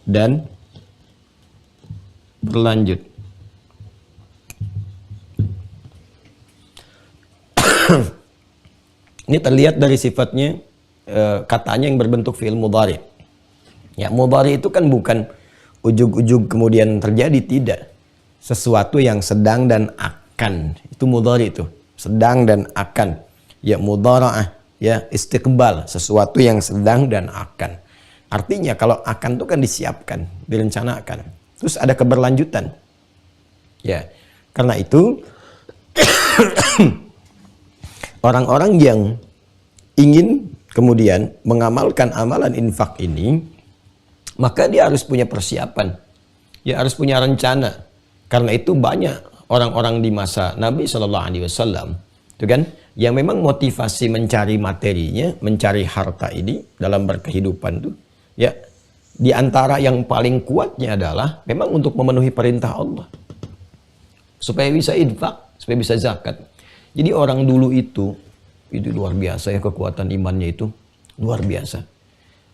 dan berlanjut. Ini terlihat dari sifatnya katanya yang berbentuk fi'il mudhari. Ya, mudhari itu kan bukan ujug-ujug kemudian terjadi, tidak. Sesuatu yang sedang dan akan. Itu mudhari itu. Sedang dan akan. Ya, mudhara'ah, ya, istiqbal, sesuatu yang sedang dan akan. Artinya kalau akan itu kan disiapkan, direncanakan. Terus ada keberlanjutan. Ya. Karena itu orang-orang yang ingin kemudian mengamalkan amalan infak ini, maka dia harus punya persiapan. Ya, harus punya rencana. Karena itu banyak orang-orang di masa Nabi Shallallahu Alaihi Wasallam, itu kan, yang memang motivasi mencari materinya, mencari harta ini dalam berkehidupan tuh, ya, di antara yang paling kuatnya adalah memang untuk memenuhi perintah Allah, supaya bisa infak, supaya bisa zakat. Jadi orang dulu itu luar biasa ya, kekuatan imannya itu luar biasa.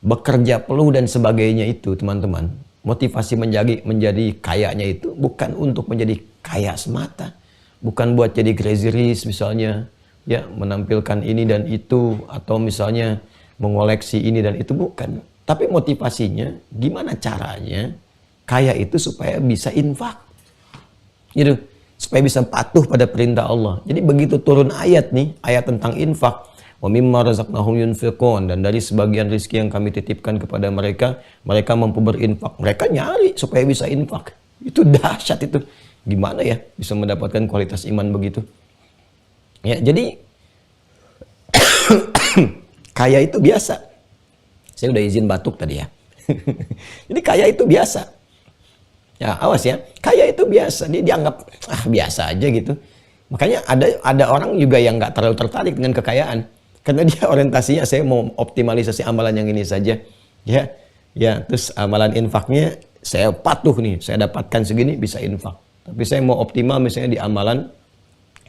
Bekerja peluh dan sebagainya itu, teman-teman, motivasi menjadi kayanya itu bukan untuk menjadi kaya semata, bukan buat jadi crazy rich misalnya, ya, menampilkan ini dan itu, atau misalnya mengoleksi ini dan itu, bukan. Tapi motivasinya gimana caranya kaya itu supaya bisa infak, gitu, supaya bisa patuh pada perintah Allah. Jadi begitu turun ayat nih, ayat tentang infak, wa mimma razaqnahum yunfiqun, dan dari sebagian rezeki yang kami titipkan kepada mereka, mereka mampu berinfak. Mereka nyari supaya bisa infak. Itu dahsyat itu. Gimana ya bisa mendapatkan kualitas iman begitu? Ya, jadi kaya itu biasa. Saya udah izin batuk tadi ya. Jadi kaya itu biasa. Ya, awas ya, kaya itu biasa, dia dianggap biasa aja gitu. Makanya ada orang juga yang nggak terlalu tertarik dengan kekayaan, karena dia orientasinya saya mau optimalisasi amalan yang ini saja, ya, terus amalan infaknya saya patuh nih, saya dapatkan segini bisa infak. Tapi saya mau optimal misalnya di amalan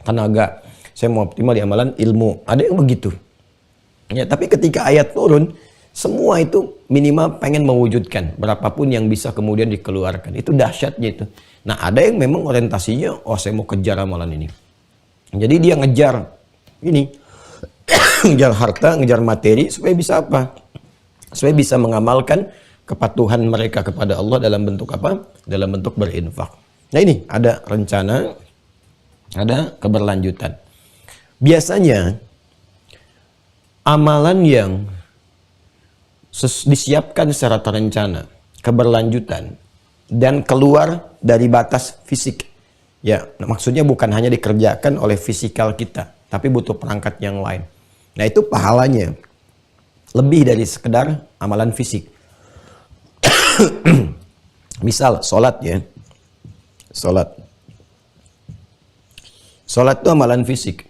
tenaga, saya mau optimal di amalan ilmu, ada yang begitu. Ya, tapi ketika ayat turun, semua itu minimal pengen mewujudkan berapapun yang bisa kemudian dikeluarkan. Itu dahsyatnya itu. Nah, ada yang memang orientasinya, oh saya mau kejar amalan ini. Jadi dia ngejar ini, ngejar harta, ngejar materi, supaya bisa apa? Supaya bisa mengamalkan kepatuhan mereka kepada Allah dalam bentuk apa? Dalam bentuk berinfak. Nah, ini ada rencana, ada keberlanjutan. Biasanya amalan yang disiapkan secara terencana, keberlanjutan, dan keluar dari batas fisik. Ya, maksudnya bukan hanya dikerjakan oleh fisikal kita, tapi butuh perangkat yang lain. Nah, itu pahalanya lebih dari sekedar amalan fisik. Misal, sholat ya. Sholat itu amalan fisik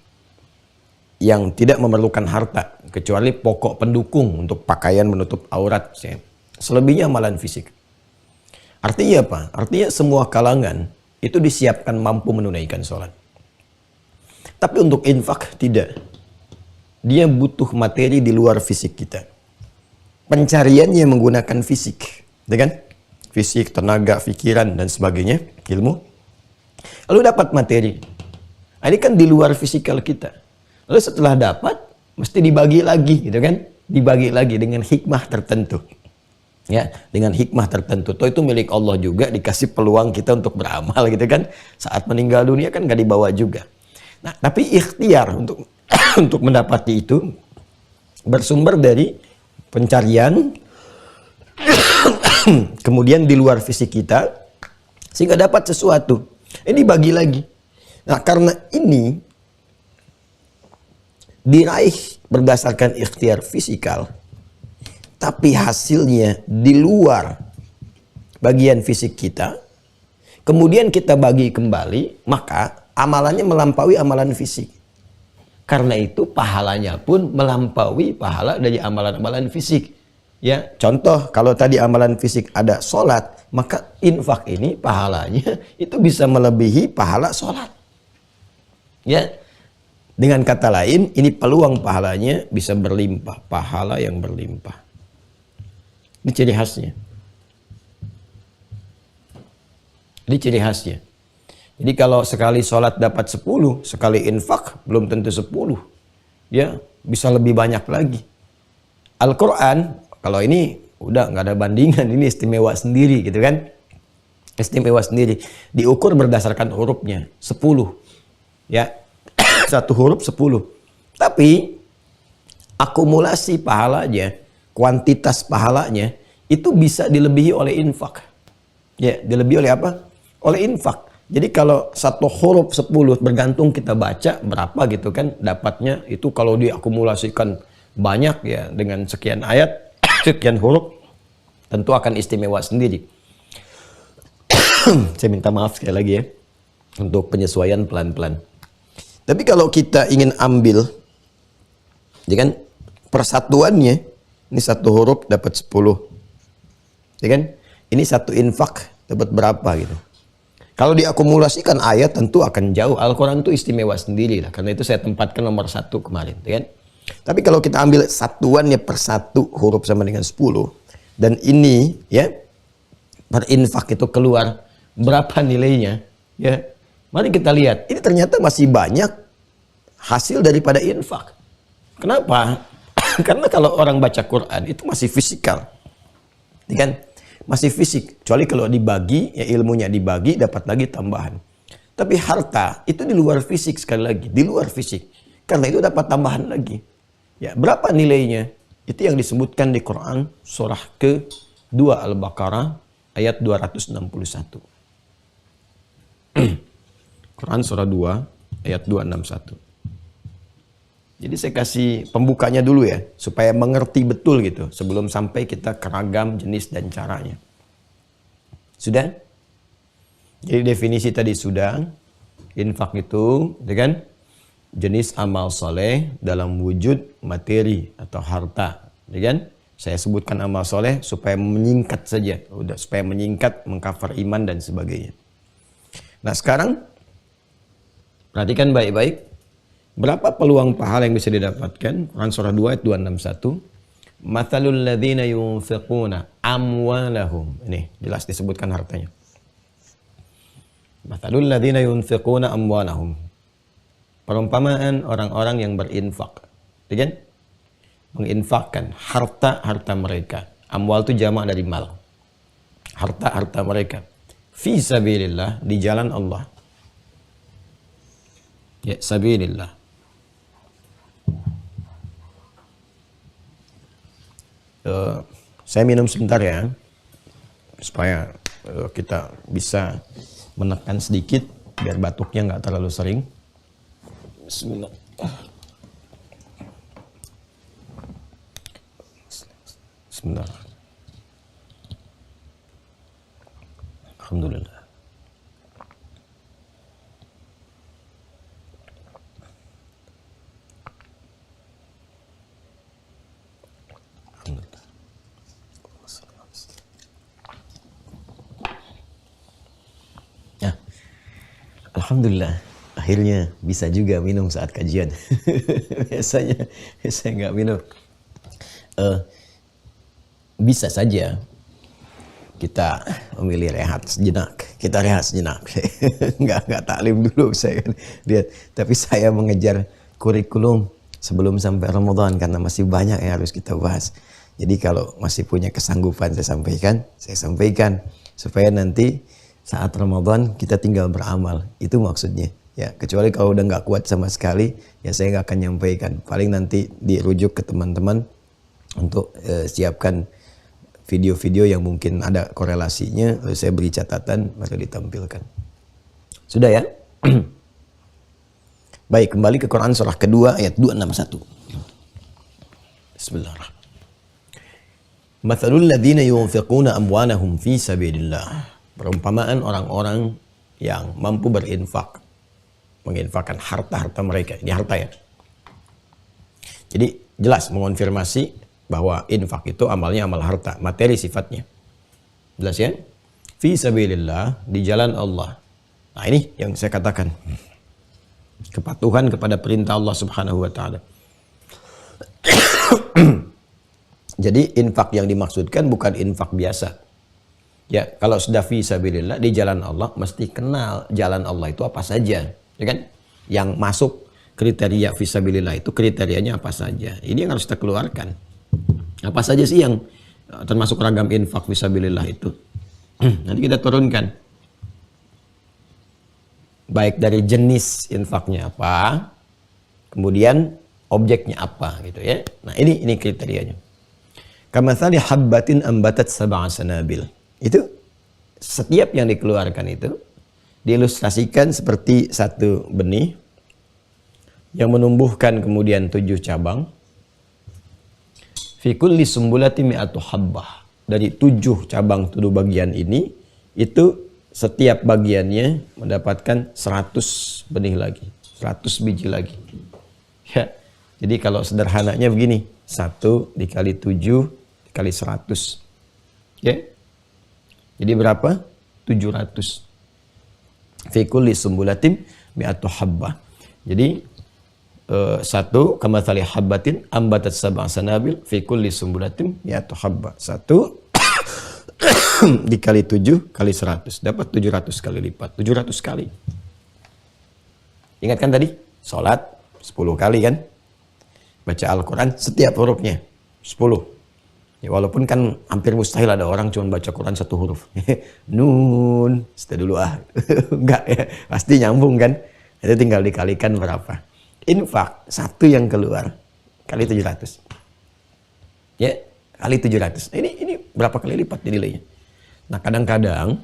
yang tidak memerlukan harta, kecuali pokok pendukung untuk pakaian menutup aurat. Selebihnya amalan fisik. Artinya apa? Artinya semua kalangan itu disiapkan mampu menunaikan sholat. Tapi untuk infak tidak. Dia butuh materi di luar fisik kita. Pencariannya menggunakan fisik, kan? Fisik, tenaga, pikiran, dan sebagainya, ilmu. Lalu dapat materi. Nah, ini kan di luar fisikal kita. Lalu setelah dapat, mesti dibagi lagi, gitu kan? Dibagi lagi dengan hikmah tertentu. Ya, dengan hikmah tertentu. Toh itu milik Allah juga, dikasih peluang kita untuk beramal, gitu kan? Saat meninggal dunia kan nggak dibawa juga. Nah, tapi ikhtiar untuk untuk mendapati itu bersumber dari pencarian kemudian di luar fisik kita, sehingga dapat sesuatu. Ini dibagi lagi. Nah, karena ini diraih berdasarkan ikhtiar fisikal, tapi hasilnya di luar bagian fisik kita, kemudian kita bagi kembali, maka amalannya melampaui amalan fisik. Karena itu pahalanya pun melampaui pahala dari amalan-amalan fisik. Ya, contoh kalau tadi amalan fisik ada sholat, maka infak ini pahalanya itu bisa melebihi pahala sholat. Ya, dengan kata lain, ini peluang pahalanya bisa berlimpah, pahala yang berlimpah. Ini ciri khasnya. Ini ciri khasnya. Jadi kalau sekali sholat dapat 10, sekali infak belum tentu 10. Ya, bisa lebih banyak lagi. Al-Quran, kalau ini udah nggak ada bandingan, ini istimewa sendiri gitu kan. Istimewa sendiri. Diukur berdasarkan hurufnya, 10. Ya, satu huruf 10. Tapi, akumulasi pahalanya, kuantitas pahalanya, itu bisa dilebihi oleh infak. Ya, dilebihi oleh apa? Oleh infak. Jadi kalau satu huruf 10 bergantung kita baca berapa gitu kan dapatnya, itu kalau diakumulasikan banyak ya dengan sekian ayat, sekian huruf, tentu akan istimewa sendiri. Saya minta maaf sekali lagi ya untuk penyesuaian pelan-pelan. Tapi kalau kita ingin ambil, ya kan, persatuannya, ini satu huruf dapat 10. Ya kan? Ini satu infak dapat berapa gitu. Kalau diakumulasikan ayat tentu akan jauh. Al-Quran itu istimewa sendiri lah. Karena itu saya tempatkan nomor 1 kemarin. Ya kan? Tapi kalau kita ambil satuannya per satu huruf sama dengan 10. Dan ini ya berinfak itu keluar berapa nilainya. Ya, mari kita lihat. Ini ternyata masih banyak hasil daripada infak. Kenapa? Karena kalau orang baca Quran itu masih fisikal. Ya kan? Masih fisik, kecuali kalau dibagi, ya ilmunya dibagi, dapat lagi tambahan. Tapi harta itu di luar fisik, sekali lagi, di luar fisik. Karena itu dapat tambahan lagi. Ya, berapa nilainya? Itu yang disebutkan di Quran, surah ke-2 Al-Baqarah, ayat 261. Quran surah 2, ayat 261. Jadi saya kasih pembukanya dulu ya, supaya mengerti betul gitu, sebelum sampai kita ke ragam jenis dan caranya. Sudah? Jadi definisi tadi sudah. Infak itu, ya kan, jenis amal soleh dalam wujud materi atau harta, ya kan? Saya sebutkan amal soleh supaya menyingkat saja, udah supaya menyingkat, mengcover iman dan sebagainya. Nah sekarang perhatikan baik-baik. Berapa peluang pahala yang bisa didapatkan? Quran surah 2 ayat 261. Mathalul ladzina yunfiquna amwalahum. Ini jelas disebutkan hartanya. Mathalul ladzina yunfiquna amwalahum. Perumpamaan orang-orang yang berinfak. Kan? Menginfakkan harta-harta mereka. Amwal itu jamak dari mal. Harta-harta mereka. Fi sabilillah, di jalan Allah. Ya, sabilillah. Saya minum sebentar ya, supaya kita bisa menekan sedikit biar batuknya nggak terlalu sering. Bismillah. Bismillah. Alhamdulillah. Alhamdulillah, akhirnya bisa juga minum saat kajian. Biasanya saya nggak minum. Bisa saja kita memilih rehat sejenak. Kita rehat sejenak. nggak taklim dulu saya kan lihat. Tapi saya mengejar kurikulum sebelum sampai Ramadan karena masih banyak yang harus kita bahas. Jadi kalau masih punya kesanggupan saya sampaikan supaya nanti saat Ramadan kita tinggal beramal, itu maksudnya. Ya, kecuali kalau udah nggak kuat sama sekali, ya saya nggak akan nyampaikan. Paling nanti dirujuk ke teman-teman untuk siapkan video-video yang mungkin ada korelasinya, lalu saya beri catatan, maka ditampilkan. Sudah ya? Baik, kembali ke Quran surah kedua ayat 261. Bismillahirrahmanirrahim. Mathalul ladzina yunfiquna amwalahum fi sabilillah. Perumpamaan orang-orang yang mampu berinfak, menginfakkan harta-harta mereka. Ini harta ya. Jadi jelas mengonfirmasi bahwa infak itu amalnya amal harta, materi sifatnya. Jelas ya? Fi sabilillah, di jalan Allah. Nah ini yang saya katakan. Kepatuhan kepada perintah Allah Subhanahu wa taala. Jadi infak yang dimaksudkan bukan infak biasa. Ya, kalau sudah fi sabilillah di jalan Allah, mesti kenal jalan Allah itu apa saja, ya kan? Yang masuk kriteria fi sabilillah itu kriterianya apa saja. Ini yang harus kita keluarkan. Apa saja sih yang termasuk ragam infak fisabilillah itu? Nanti kita turunkan. Baik dari jenis infaknya apa, kemudian objeknya apa gitu ya. Nah, ini kriterianya. Kamatsali habbatin ambatat sab'a sanabil. Itu setiap yang dikeluarkan itu diilustrasikan seperti satu benih yang menumbuhkan kemudian 7 cabang. Fi kulli sumbulati mi'atu habbah. Dari 7 cabang 7 bagian ini, itu setiap bagiannya mendapatkan 100 benih lagi, 100 biji lagi. Ya, jadi kalau sederhananya begini, 1 dikali 7 dikali 100. Ya. Jadi berapa? 700. Fi kulli sumbulatin mi'atu habbah. Jadi 1 kamatsali habbatin ambatat sab'a sanabil fi kulli sumbulatin mi'atu habbah. 1 dikali 7 kali 100 dapat 700 kali lipat, 700 kali. Ingat kan tadi sholat 10 kali kan, baca Al-Quran setiap hurufnya 10 ya, walaupun kan hampir mustahil ada orang cuma baca Quran 1 huruf nun setelah dulu enggak ya, pasti nyambung kan. Itu tinggal dikalikan berapa. Infak 1 yang keluar kali 700 ya, kali 700. Ini berapa kali lipat nilainya. Nah, kadang-kadang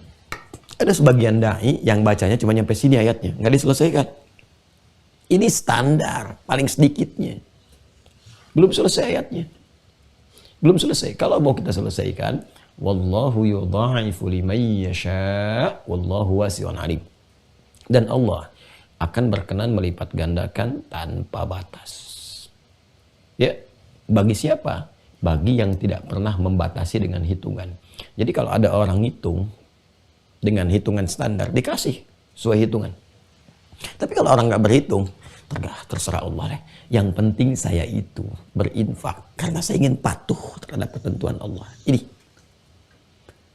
ada sebagian dai yang bacanya cuma nyampe sini ayatnya, nggak diselesaikan. Ini standar, paling sedikitnya. Belum selesai ayatnya. Belum selesai. Kalau mau kita selesaikan, wallahu yudha'ifu liman yasha' wallahu wasi'un alim. Dan Allah akan berkenan melipat gandakan tanpa batas. Ya, bagi siapa? Bagi yang tidak pernah membatasi dengan hitungan. Jadi kalau ada orang hitung dengan hitungan standar, dikasih sesuai hitungan. Tapi kalau orang nggak berhitung, terserah Allah deh. Yang penting saya itu berinfak karena saya ingin patuh terhadap ketentuan Allah. Ini,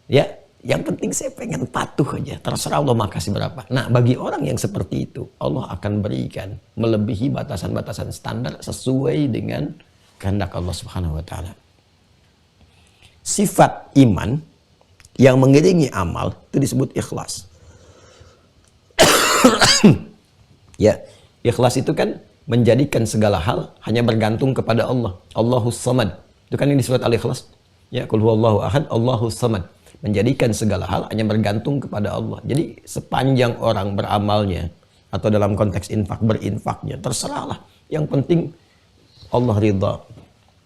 ya, yang penting saya pengen patuh aja. Terserah Allah mau kasih berapa. Nah, bagi orang yang seperti itu, Allah akan berikan melebihi batasan-batasan standar sesuai dengan kehendak Allah Subhanahu wa taala. Sifat iman yang mengiringi amal itu disebut ikhlas. Ya, ikhlas itu kan menjadikan segala hal hanya bergantung kepada Allah. Allahus Samad. Itu kan yang disebut al-ikhlas. Ya, qul huwallahu ahad, Allahus Samad. Menjadikan segala hal hanya bergantung kepada Allah. Jadi sepanjang orang beramalnya atau dalam konteks infak berinfaknya, terserahlah. Yang penting Allah ridha.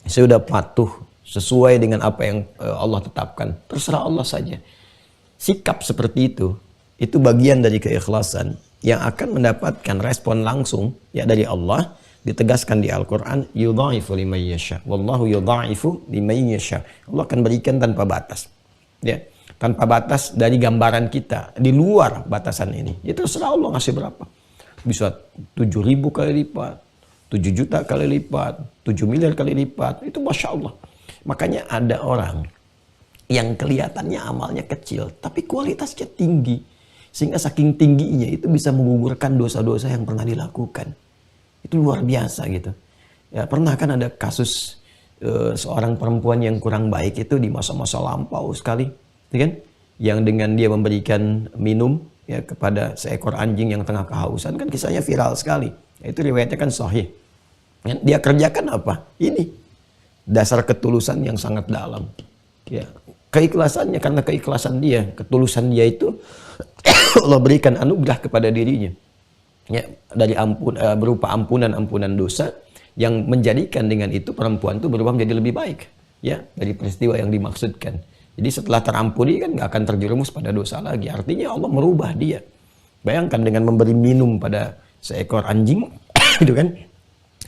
Saya sudah patuh sesuai dengan apa yang Allah tetapkan. Terserah Allah saja. Sikap seperti itu bagian dari keikhlasan yang akan mendapatkan respon langsung ya dari Allah. Ditegaskan di Al-Quran, yudha'ifu liman yasha. Wallahu yudha'ifu liman yasha. Allah akan berikan tanpa batas. Ya, tanpa batas dari gambaran kita. Di luar batasan ini. Ya terserah Allah ngasih berapa. Bisa 7.000 kali lipat, 7 juta kali lipat, 7 miliar kali lipat. Itu Masya Allah. Makanya ada orang yang kelihatannya amalnya kecil, tapi kualitasnya tinggi. Sehingga saking tingginya itu bisa menggugurkan dosa-dosa yang pernah dilakukan. Itu luar biasa gitu. Ya, pernah kan ada kasus seorang perempuan yang kurang baik itu di masa-masa lampau sekali. Ya kan? Yang dengan dia memberikan minum ya, kepada seekor anjing yang tengah kehausan. Kan kisahnya viral sekali. Itu riwayatnya kan sahih. Dia kerjakan apa? Ini. Dasar ketulusan yang sangat dalam. Ya, keikhlasannya, karena keikhlasan dia, ketulusan dia itu Allah berikan anugerah kepada dirinya. Ya, dari berupa ampunan dosa yang menjadikan dengan itu perempuan itu berubah menjadi lebih baik. Ya, dari peristiwa yang dimaksudkan. Jadi setelah terampuni kan nggak akan terjerumus pada dosa lagi. Artinya Allah merubah dia. Bayangkan dengan memberi minum pada seekor anjing, itu kan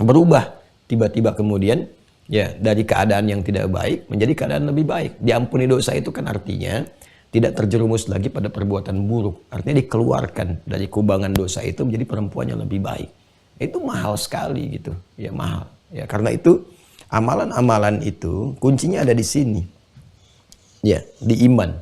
berubah tiba-tiba kemudian. Ya, dari keadaan yang tidak baik menjadi keadaan lebih baik. Diampuni dosa itu kan artinya tidak terjerumus lagi pada perbuatan buruk. Artinya dikeluarkan dari kubangan dosa itu menjadi perempuan yang lebih baik. Itu mahal sekali gitu. Ya, mahal. Ya, karena itu amalan-amalan itu kuncinya ada di sini. Ya, di iman.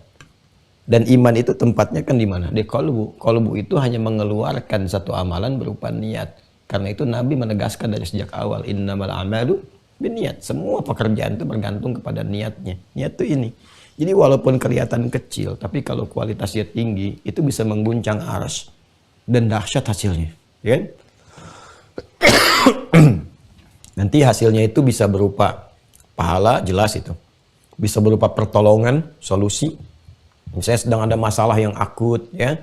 Dan iman itu tempatnya kan di mana? Di qalbu. Qalbu itu hanya mengeluarkan satu amalan berupa niat. Karena itu Nabi menegaskan dari sejak awal, innamal a'malu Niat. Semua pekerjaan itu bergantung kepada niatnya. Niat itu ini. Jadi walaupun kelihatan kecil, tapi kalau kualitasnya tinggi, itu bisa mengguncang arsy dan dahsyat hasilnya. Ya kan? Nanti hasilnya itu bisa berupa pahala, jelas itu. Bisa berupa pertolongan, solusi. Misalnya sedang ada masalah yang akut, ya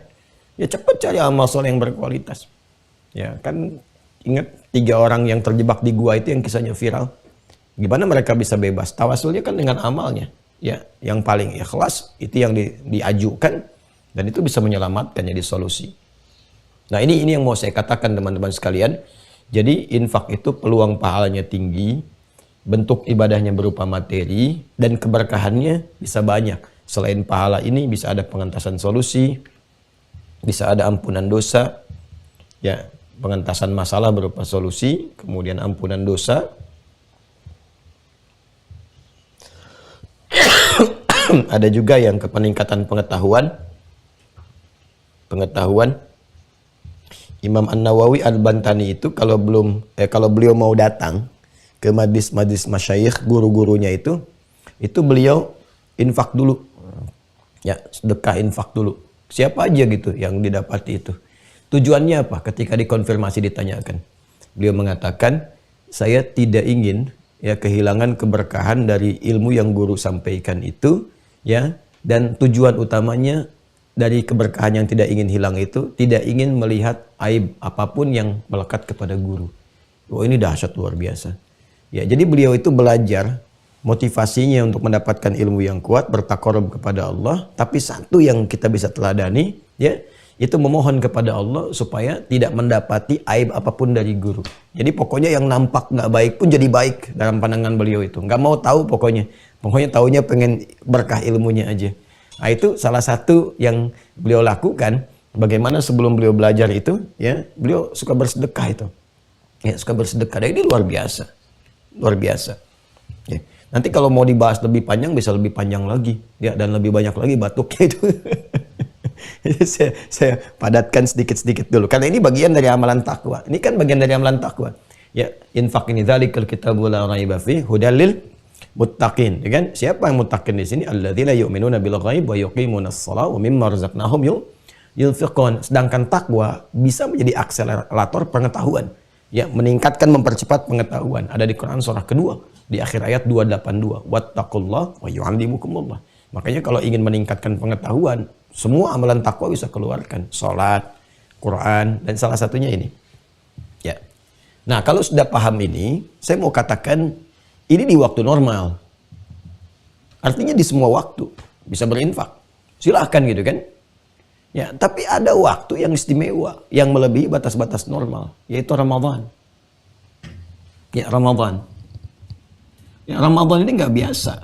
cepat cari amal soleh yang berkualitas. Ya kan, ingat 3 orang yang terjebak di gua itu yang kisahnya viral. Gimana mereka bisa bebas? Tawasulnya kan dengan amalnya. Ya, yang paling ikhlas itu yang diajukan dan itu bisa menyelamatkan, jadi solusi. Nah, ini yang mau saya katakan teman-teman sekalian. Jadi infak itu peluang pahalanya tinggi, bentuk ibadahnya berupa materi, dan keberkahannya bisa banyak. Selain pahala ini bisa ada pengentasan solusi, bisa ada ampunan dosa, ya, pengentasan masalah berupa solusi, kemudian ampunan dosa. Ada juga yang ke peningkatan pengetahuan. Imam An-Nawawi Al-Bantani itu kalau beliau mau datang ke majlis masyayikh, guru-gurunya itu beliau infak dulu. Ya, sedekah infak dulu. Siapa aja gitu yang didapati itu. Tujuannya apa? Ketika dikonfirmasi ditanyakan. Beliau mengatakan, saya tidak ingin ya kehilangan keberkahan dari ilmu yang guru sampaikan itu, ya, dan tujuan utamanya dari keberkahan yang tidak ingin hilang itu, tidak ingin melihat aib apapun yang melekat kepada guru. Oh, ini dahsyat luar biasa. Ya, jadi beliau itu belajar, motivasinya untuk mendapatkan ilmu yang kuat, bertakarub kepada Allah, tapi satu yang kita bisa teladani, ya, itu memohon kepada Allah supaya tidak mendapati aib apapun dari guru. Jadi pokoknya yang nampak nggak baik pun jadi baik dalam pandangan beliau itu. Nggak mau tahu pokoknya. Pokoknya taunya pengen berkah ilmunya aja. Nah, itu salah satu yang beliau lakukan. Bagaimana sebelum beliau belajar itu, ya, beliau suka bersedekah itu. Ya, suka bersedekah. Dan ini luar biasa. Luar biasa. Ya. Nanti kalau mau dibahas lebih panjang, bisa lebih panjang lagi. Ya, dan lebih banyak lagi batuknya itu. saya padatkan sedikit-sedikit dulu. Karena ini bagian dari amalan takwa. Ini kan bagian dari amalan takwa. Ya, infak ini dzalikal kitabul la raiba fi hudalil muttaqin. Ya kan? Siapa yang muttaqin di sini? Alladzina yu'minuna bil ghaib wa yuqimunas shalah wa mimma razaqnahum yunfiqun. Sedangkan takwa bisa menjadi akselerator pengetahuan. Ya, meningkatkan, mempercepat pengetahuan. Ada di Quran surah kedua di akhir ayat 282. Wattaqullaha wa yu'allimukumullah. Makanya kalau ingin meningkatkan pengetahuan, semua amalan takwa bisa keluarkan. Salat, Quran, dan salah satunya ini. Ya. Nah, kalau sudah paham ini, saya mau katakan ini di waktu normal. Artinya di semua waktu bisa berinfak. Silahkan gitu kan. Ya, tapi ada waktu yang istimewa, yang melebihi batas-batas normal, yaitu Ramadan. Ya, Ramadan. Ya, Ramadan ini nggak biasa.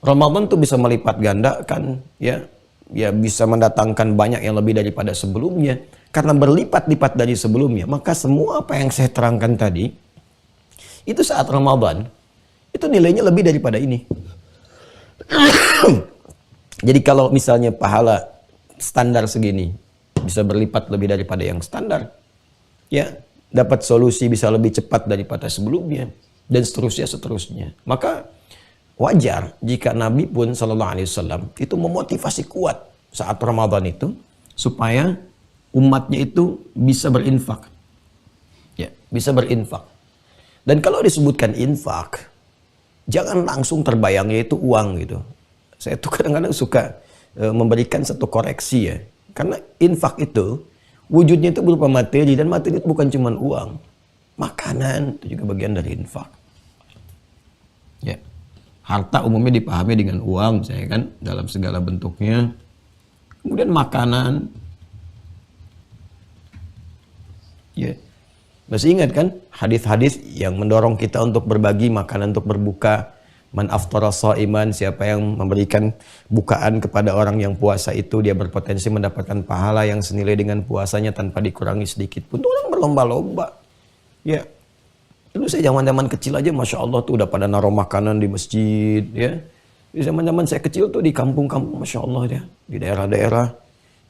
Ramadan tuh bisa melipat gandakan, ya bisa mendatangkan banyak yang lebih daripada sebelumnya. Karena berlipat-lipat dari sebelumnya, maka semua apa yang saya terangkan tadi, itu saat Ramadan, itu nilainya lebih daripada ini. Jadi kalau misalnya pahala standar segini, bisa berlipat lebih daripada yang standar, ya dapat solusi bisa lebih cepat daripada sebelumnya, dan seterusnya. Maka wajar jika Nabi pun Sallallahu Alaihi Wasallam itu memotivasi kuat saat Ramadan itu supaya umatnya itu bisa berinfak, ya bisa berinfak. Dan kalau disebutkan infak, jangan langsung terbayangnya itu uang gitu. Saya tuh kadang-kadang suka memberikan satu koreksi ya, karena infak itu wujudnya itu berupa materi, dan materi itu bukan cuma uang, makanan itu juga bagian dari infak. Ya. Harta umumnya dipahami dengan uang, misalnya kan, dalam segala bentuknya. Kemudian makanan. Ya. Masih ingat kan hadis-hadis yang mendorong kita untuk berbagi makanan untuk berbuka. Man aftara shaiman, siapa yang memberikan bukaan kepada orang yang puasa itu, dia berpotensi mendapatkan pahala yang senilai dengan puasanya tanpa dikurangi sedikit pun. Itu orang berlomba-lomba. Ya. Dulu saya zaman-zaman kecil aja, Masya Allah tuh udah pada naruh makanan di masjid, ya. Di zaman-zaman saya kecil tuh di kampung-kampung, Masya Allah ya, di daerah-daerah,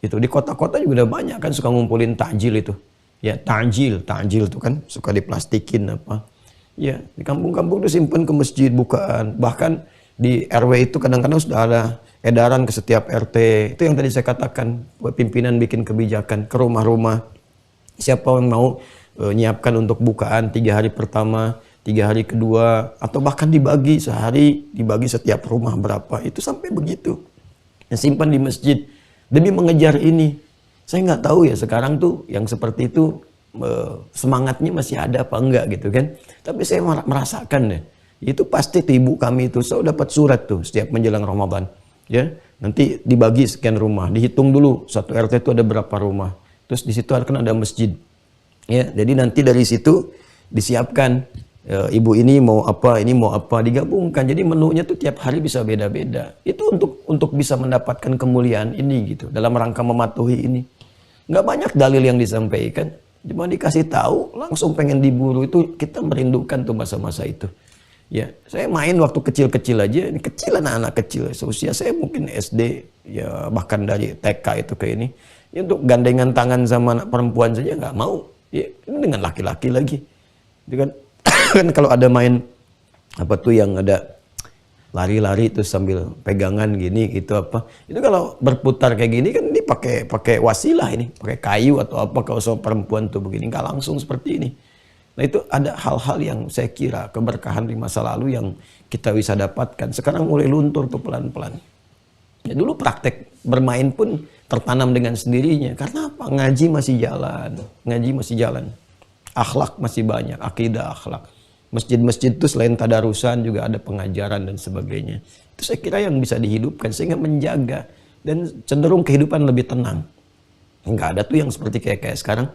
itu di kota-kota juga udah banyak kan suka ngumpulin takjil itu. Ya, takjil tuh kan suka diplastikin apa. Ya, di kampung-kampung itu simpan ke masjid bukaan. Bahkan di RW itu kadang-kadang sudah ada edaran ke setiap RT. Itu yang tadi saya katakan, pimpinan bikin kebijakan ke rumah-rumah. Siapa yang mau nyiapkan untuk bukaan 3 hari pertama, 3 hari kedua, atau bahkan dibagi sehari, dibagi setiap rumah berapa. Itu sampai begitu. Yang simpan di masjid demi mengejar ini. Saya nggak tahu ya sekarang tuh yang seperti itu semangatnya masih ada apa enggak gitu kan. Tapi saya merasakan deh. Itu pasti tuh ibu kami itu selalu dapat surat tuh setiap menjelang Ramadan. Ya, nanti dibagi sekian rumah, dihitung dulu satu RT itu ada berapa rumah. Terus di situ kan ada masjid. Ya, jadi nanti dari situ disiapkan ibu ini mau apa, ini mau apa, digabungkan. Jadi menunya tuh tiap hari bisa beda-beda. Itu untuk bisa mendapatkan kemuliaan ini gitu, dalam rangka mematuhi ini. Nggak banyak dalil yang disampaikan. Cuma dikasih tahu, langsung pengen diburu. Itu kita merindukan tuh masa-masa itu. Ya, saya main waktu kecil-kecil aja. Ini kecil, anak-anak kecil. Seusia saya mungkin SD, ya bahkan dari TK itu ke ini. Ya, untuk gandengan tangan sama anak perempuan saja nggak mau. Ya, ini dengan laki-laki lagi. Itu kan, kan kalau ada main apa tuh yang ada lari-lari itu sambil pegangan gini gitu apa. Itu kalau berputar kayak gini kan ini pakai wasilah ini, pakai kayu atau apa kalau sama perempuan tuh begini, nggak langsung seperti ini. Nah itu ada hal-hal yang saya kira keberkahan di masa lalu yang kita bisa dapatkan. Sekarang mulai luntur tuh pelan-pelan. Ya dulu praktek bermain pun tertanam dengan sendirinya. Karena apa? Ngaji masih jalan. Ngaji masih jalan. Akhlak masih banyak. Akidah akhlak. Masjid-masjid itu selain tadarusan juga ada pengajaran dan sebagainya. Itu saya kira yang bisa dihidupkan sehingga menjaga. Dan cenderung kehidupan lebih tenang. Enggak ada tuh yang seperti kayak sekarang.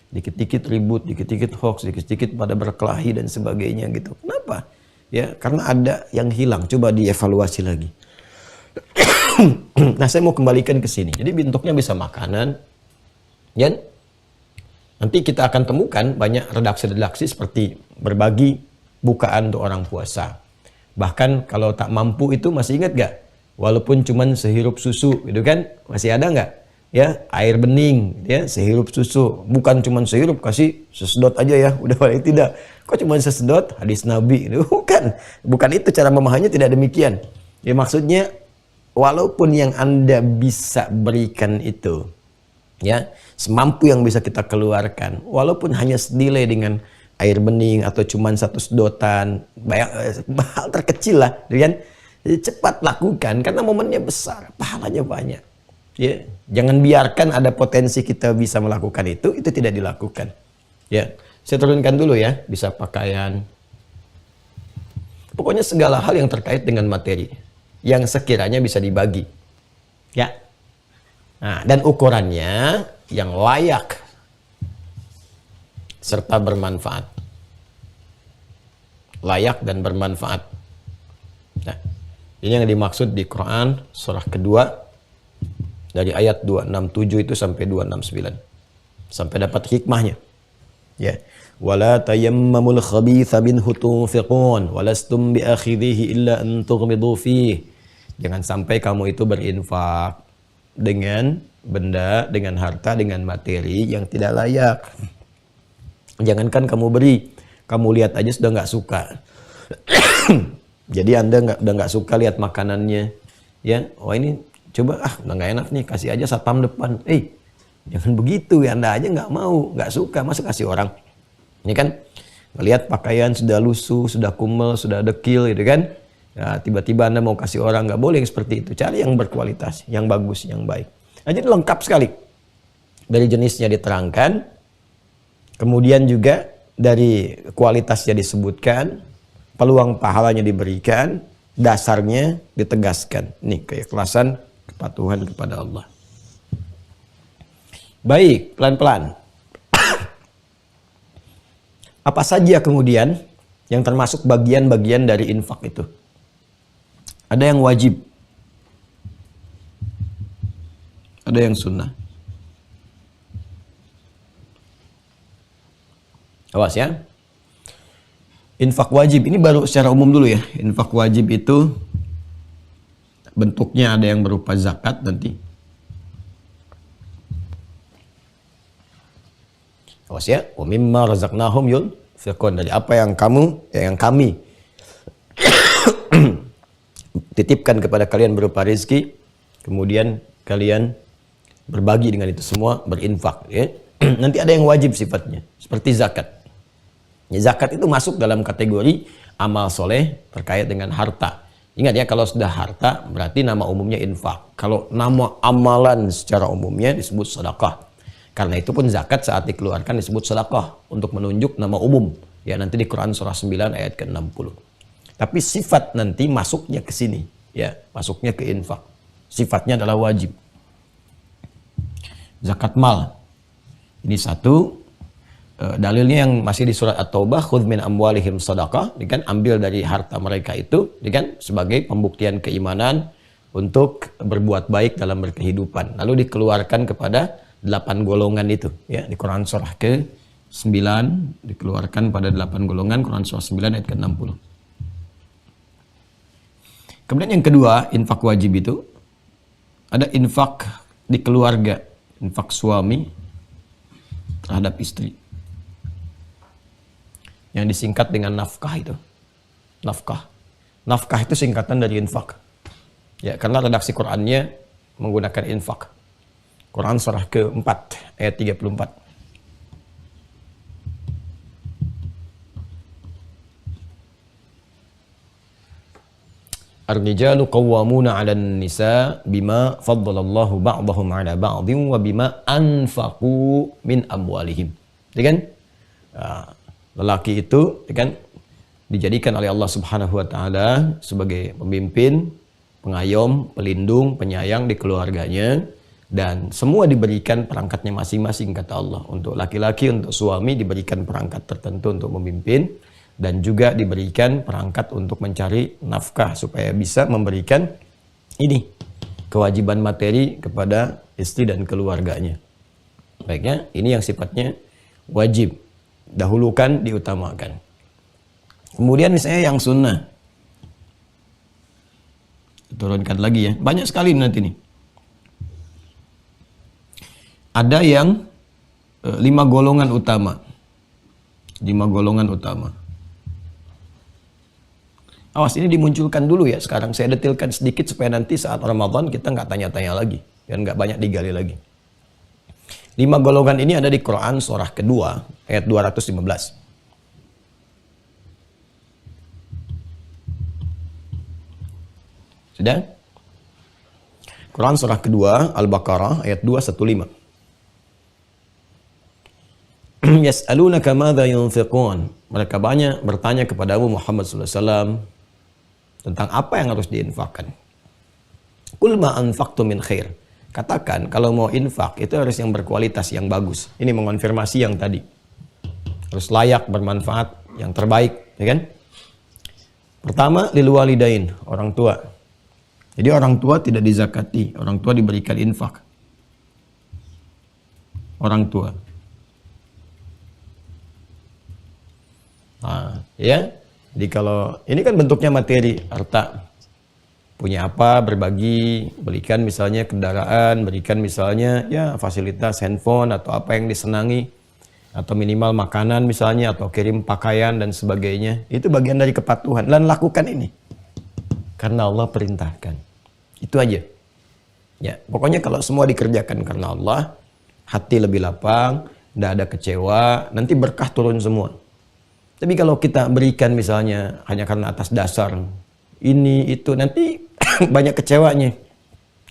Dikit-dikit ribut, dikit-dikit hoax, dikit-dikit pada berkelahi dan sebagainya gitu. Kenapa? Ya karena ada yang hilang. Coba dievaluasi lagi. Nah saya mau kembalikan ke sini. Jadi bentuknya bisa makanan. Ya. Nanti kita akan temukan banyak redaksi-redaksi seperti berbagi bukaan untuk orang puasa. Bahkan kalau tak mampu itu masih ingat gak? Walaupun cuman sehirup susu gitu kan. Masih ada gak? Ya air bening ya sehirup susu. Bukan cuman sehirup, kasih sesedot aja ya. Udah paling tidak. Kok cuman sesedot? Hadis Nabi. Bukan itu cara memahaminya, tidak demikian. Ya maksudnya walaupun yang Anda bisa berikan itu ya semampu yang bisa kita keluarkan, walaupun hanya senilai dengan air bening atau cuman satu sedotan, hal terkecil lah, kan? Jadi cepat lakukan karena momennya besar, pahalanya banyak. Ya, jangan biarkan ada potensi kita bisa melakukan itu tidak dilakukan. Ya, saya turunkan dulu ya, bisa pakaian. Pokoknya segala hal yang terkait dengan materi yang sekiranya bisa dibagi. Ya. Nah, dan ukurannya yang layak serta bermanfaat. Layak dan bermanfaat. Nah, ini yang dimaksud di Quran surah kedua dari ayat 267 itu sampai 269. Sampai dapat hikmahnya. Ya. Wala tayammamul khabitha minhu tunfiqun walastum biakhidhihi illa an tughmidu fihi. Jangan sampai kamu itu berinfak dengan benda, dengan harta, dengan materi yang tidak layak. Jangankan kamu beri, kamu lihat aja sudah nggak suka. Jadi Anda udah nggak suka lihat makanannya. Ya, oh ini coba udah nggak enak nih, kasih aja satpam depan. Jangan begitu ya, Anda aja nggak mau, nggak suka, masa kasih orang. Ini kan melihat pakaian sudah lusuh, sudah kumel, sudah dekil gitu kan. Ya, tiba-tiba Anda mau kasih orang, nggak boleh yang seperti itu. Cari yang berkualitas, yang bagus, yang baik. Nah, jadi lengkap sekali. Dari jenisnya diterangkan, kemudian juga dari kualitasnya disebutkan, peluang pahalanya diberikan, dasarnya ditegaskan. Nih, keikhlasan, kepatuhan kepada Allah. Baik, pelan-pelan. Apa saja kemudian yang termasuk bagian-bagian dari infak itu? Ada yang wajib. Ada yang sunnah. Awas ya. Infak wajib, ini baru secara umum dulu ya. Infak wajib itu bentuknya ada yang berupa zakat nanti. Awas ya. Wa mimma razaqnahum tunfiqun, dari apa yang kami titipkan kepada kalian berupa rezeki, kemudian kalian berbagi dengan itu semua, berinfak, ya. Nanti ada yang wajib sifatnya, seperti zakat. Ya, zakat itu masuk dalam kategori amal soleh terkait dengan harta. Ingat ya, kalau sudah harta berarti nama umumnya infak. Kalau nama amalan secara umumnya disebut sedekah. Karena itu pun zakat saat dikeluarkan disebut sedekah untuk menunjuk nama umum. Ya, nanti di Quran surah 9 ayat ke-60. Tapi sifat nanti masuknya ke sini, ya, masuknya ke infak. Sifatnya adalah wajib. Zakat mal. Ini satu. Dalilnya yang masih di surat At-Taubah, khudz min amwalihim shadaqah, kan ambil dari harta mereka itu, kan sebagai pembuktian keimanan untuk berbuat baik dalam berkehidupan. Lalu dikeluarkan kepada 8 golongan itu, ya, di Quran surah ke-9 dikeluarkan pada 8 golongan, Quran surah 9 ayat ke-60. Kemudian yang kedua, infak wajib itu ada infak di keluarga, infak suami terhadap istri, yang disingkat dengan nafkah itu. Nafkah itu singkatan dari infak. Ya, karena redaksi Qur'annya menggunakan infak. Quran surah ke-4 ayat 34. Ar-rijalu qawwamuna 'alan nisa bima faddalallahu ba'dahum 'ala ba'dhin wa bima anfaqu min amwalihim. Ya kan? Lelaki itu, ya kan, dijadikan oleh Allah Subhanahu wa taala sebagai pemimpin, pengayom, pelindung, penyayang di keluarganya, dan semua diberikan perangkatnya masing-masing, kata Allah. Untuk laki-laki, untuk suami diberikan perangkat tertentu untuk memimpin, dan juga diberikan perangkat untuk mencari nafkah supaya bisa memberikan ini kewajiban materi kepada istri dan keluarganya. Baiknya, ini yang sifatnya wajib, dahulukan, diutamakan. Kemudian misalnya yang sunnah, turunkan lagi ya, banyak sekali nanti nih. Ada yang 5 golongan utama. 5 golongan utama. Awas, ini dimunculkan dulu ya. Sekarang saya detilkan sedikit supaya nanti saat Ramadan kita nggak tanya-tanya lagi. Dan nggak banyak digali lagi. 5 golongan ini ada di Quran surah kedua ayat 215. Sudah? Quran surah kedua Al-Baqarah ayat 215. Yas'alunaka madza yunfiqun. Mereka banyak bertanya kepadamu Muhammad sallallahu alaihi wasallam tentang apa yang harus diinfakkan. Qul ma anfaqtum min khair. Katakan kalau mau infak itu harus yang berkualitas, yang bagus. Ini mengonfirmasi yang tadi. Harus layak, bermanfaat, yang terbaik, ya kan? Pertama, lil walidain, orang tua. Jadi orang tua tidak dizakati, orang tua diberikan infak. Orang tua. Nah, ya. Jadi kalau ini kan bentuknya materi, harta. Punya apa, berbagi, berikan misalnya kendaraan, berikan misalnya ya fasilitas handphone atau apa yang disenangi, atau minimal makanan misalnya, atau kirim pakaian dan sebagainya. Itu bagian dari kepatuhan. Dan lakukan ini karena Allah perintahkan. Itu aja. Ya, pokoknya kalau semua dikerjakan karena Allah, hati lebih lapang, tidak ada kecewa, nanti berkah turun semua. Tapi kalau kita berikan misalnya hanya karena atas dasar ini itu, nanti banyak kecewanya.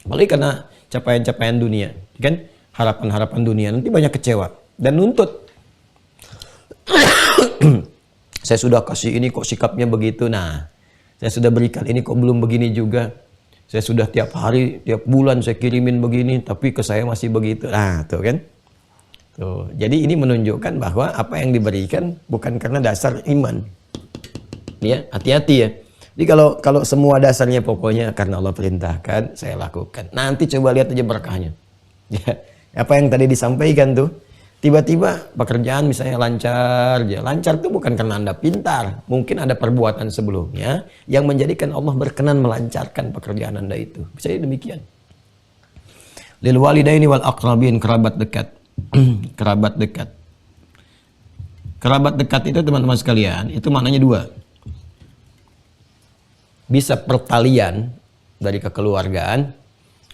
Apalagi karena capaian-capaian dunia, kan? Harapan-harapan dunia, nanti banyak kecewa dan nuntut. Saya sudah kasih ini kok sikapnya begitu. Nah, saya sudah berikan ini kok belum begini juga. Saya sudah tiap hari, tiap bulan saya kirimin begini, tapi ke saya masih begitu. Nah, tuh kan? Tuh. Jadi ini menunjukkan bahwa apa yang diberikan bukan karena dasar iman. Ya, hati-hati ya. Jadi kalau semua dasarnya pokoknya karena Allah perintahkan, saya lakukan. Nanti coba lihat aja berkahnya. Ya, apa yang tadi disampaikan tuh, tiba-tiba pekerjaan misalnya lancar aja. Lancar itu bukan karena Anda pintar. Mungkin ada perbuatan sebelumnya yang menjadikan Allah berkenan melancarkan pekerjaan Anda itu. Bisa jadi demikian. Lil walidaini wal aqrabin, kerabat dekat. Kerabat dekat. Kerabat dekat itu teman-teman sekalian, itu maknanya dua. Bisa pertalian dari kekeluargaan,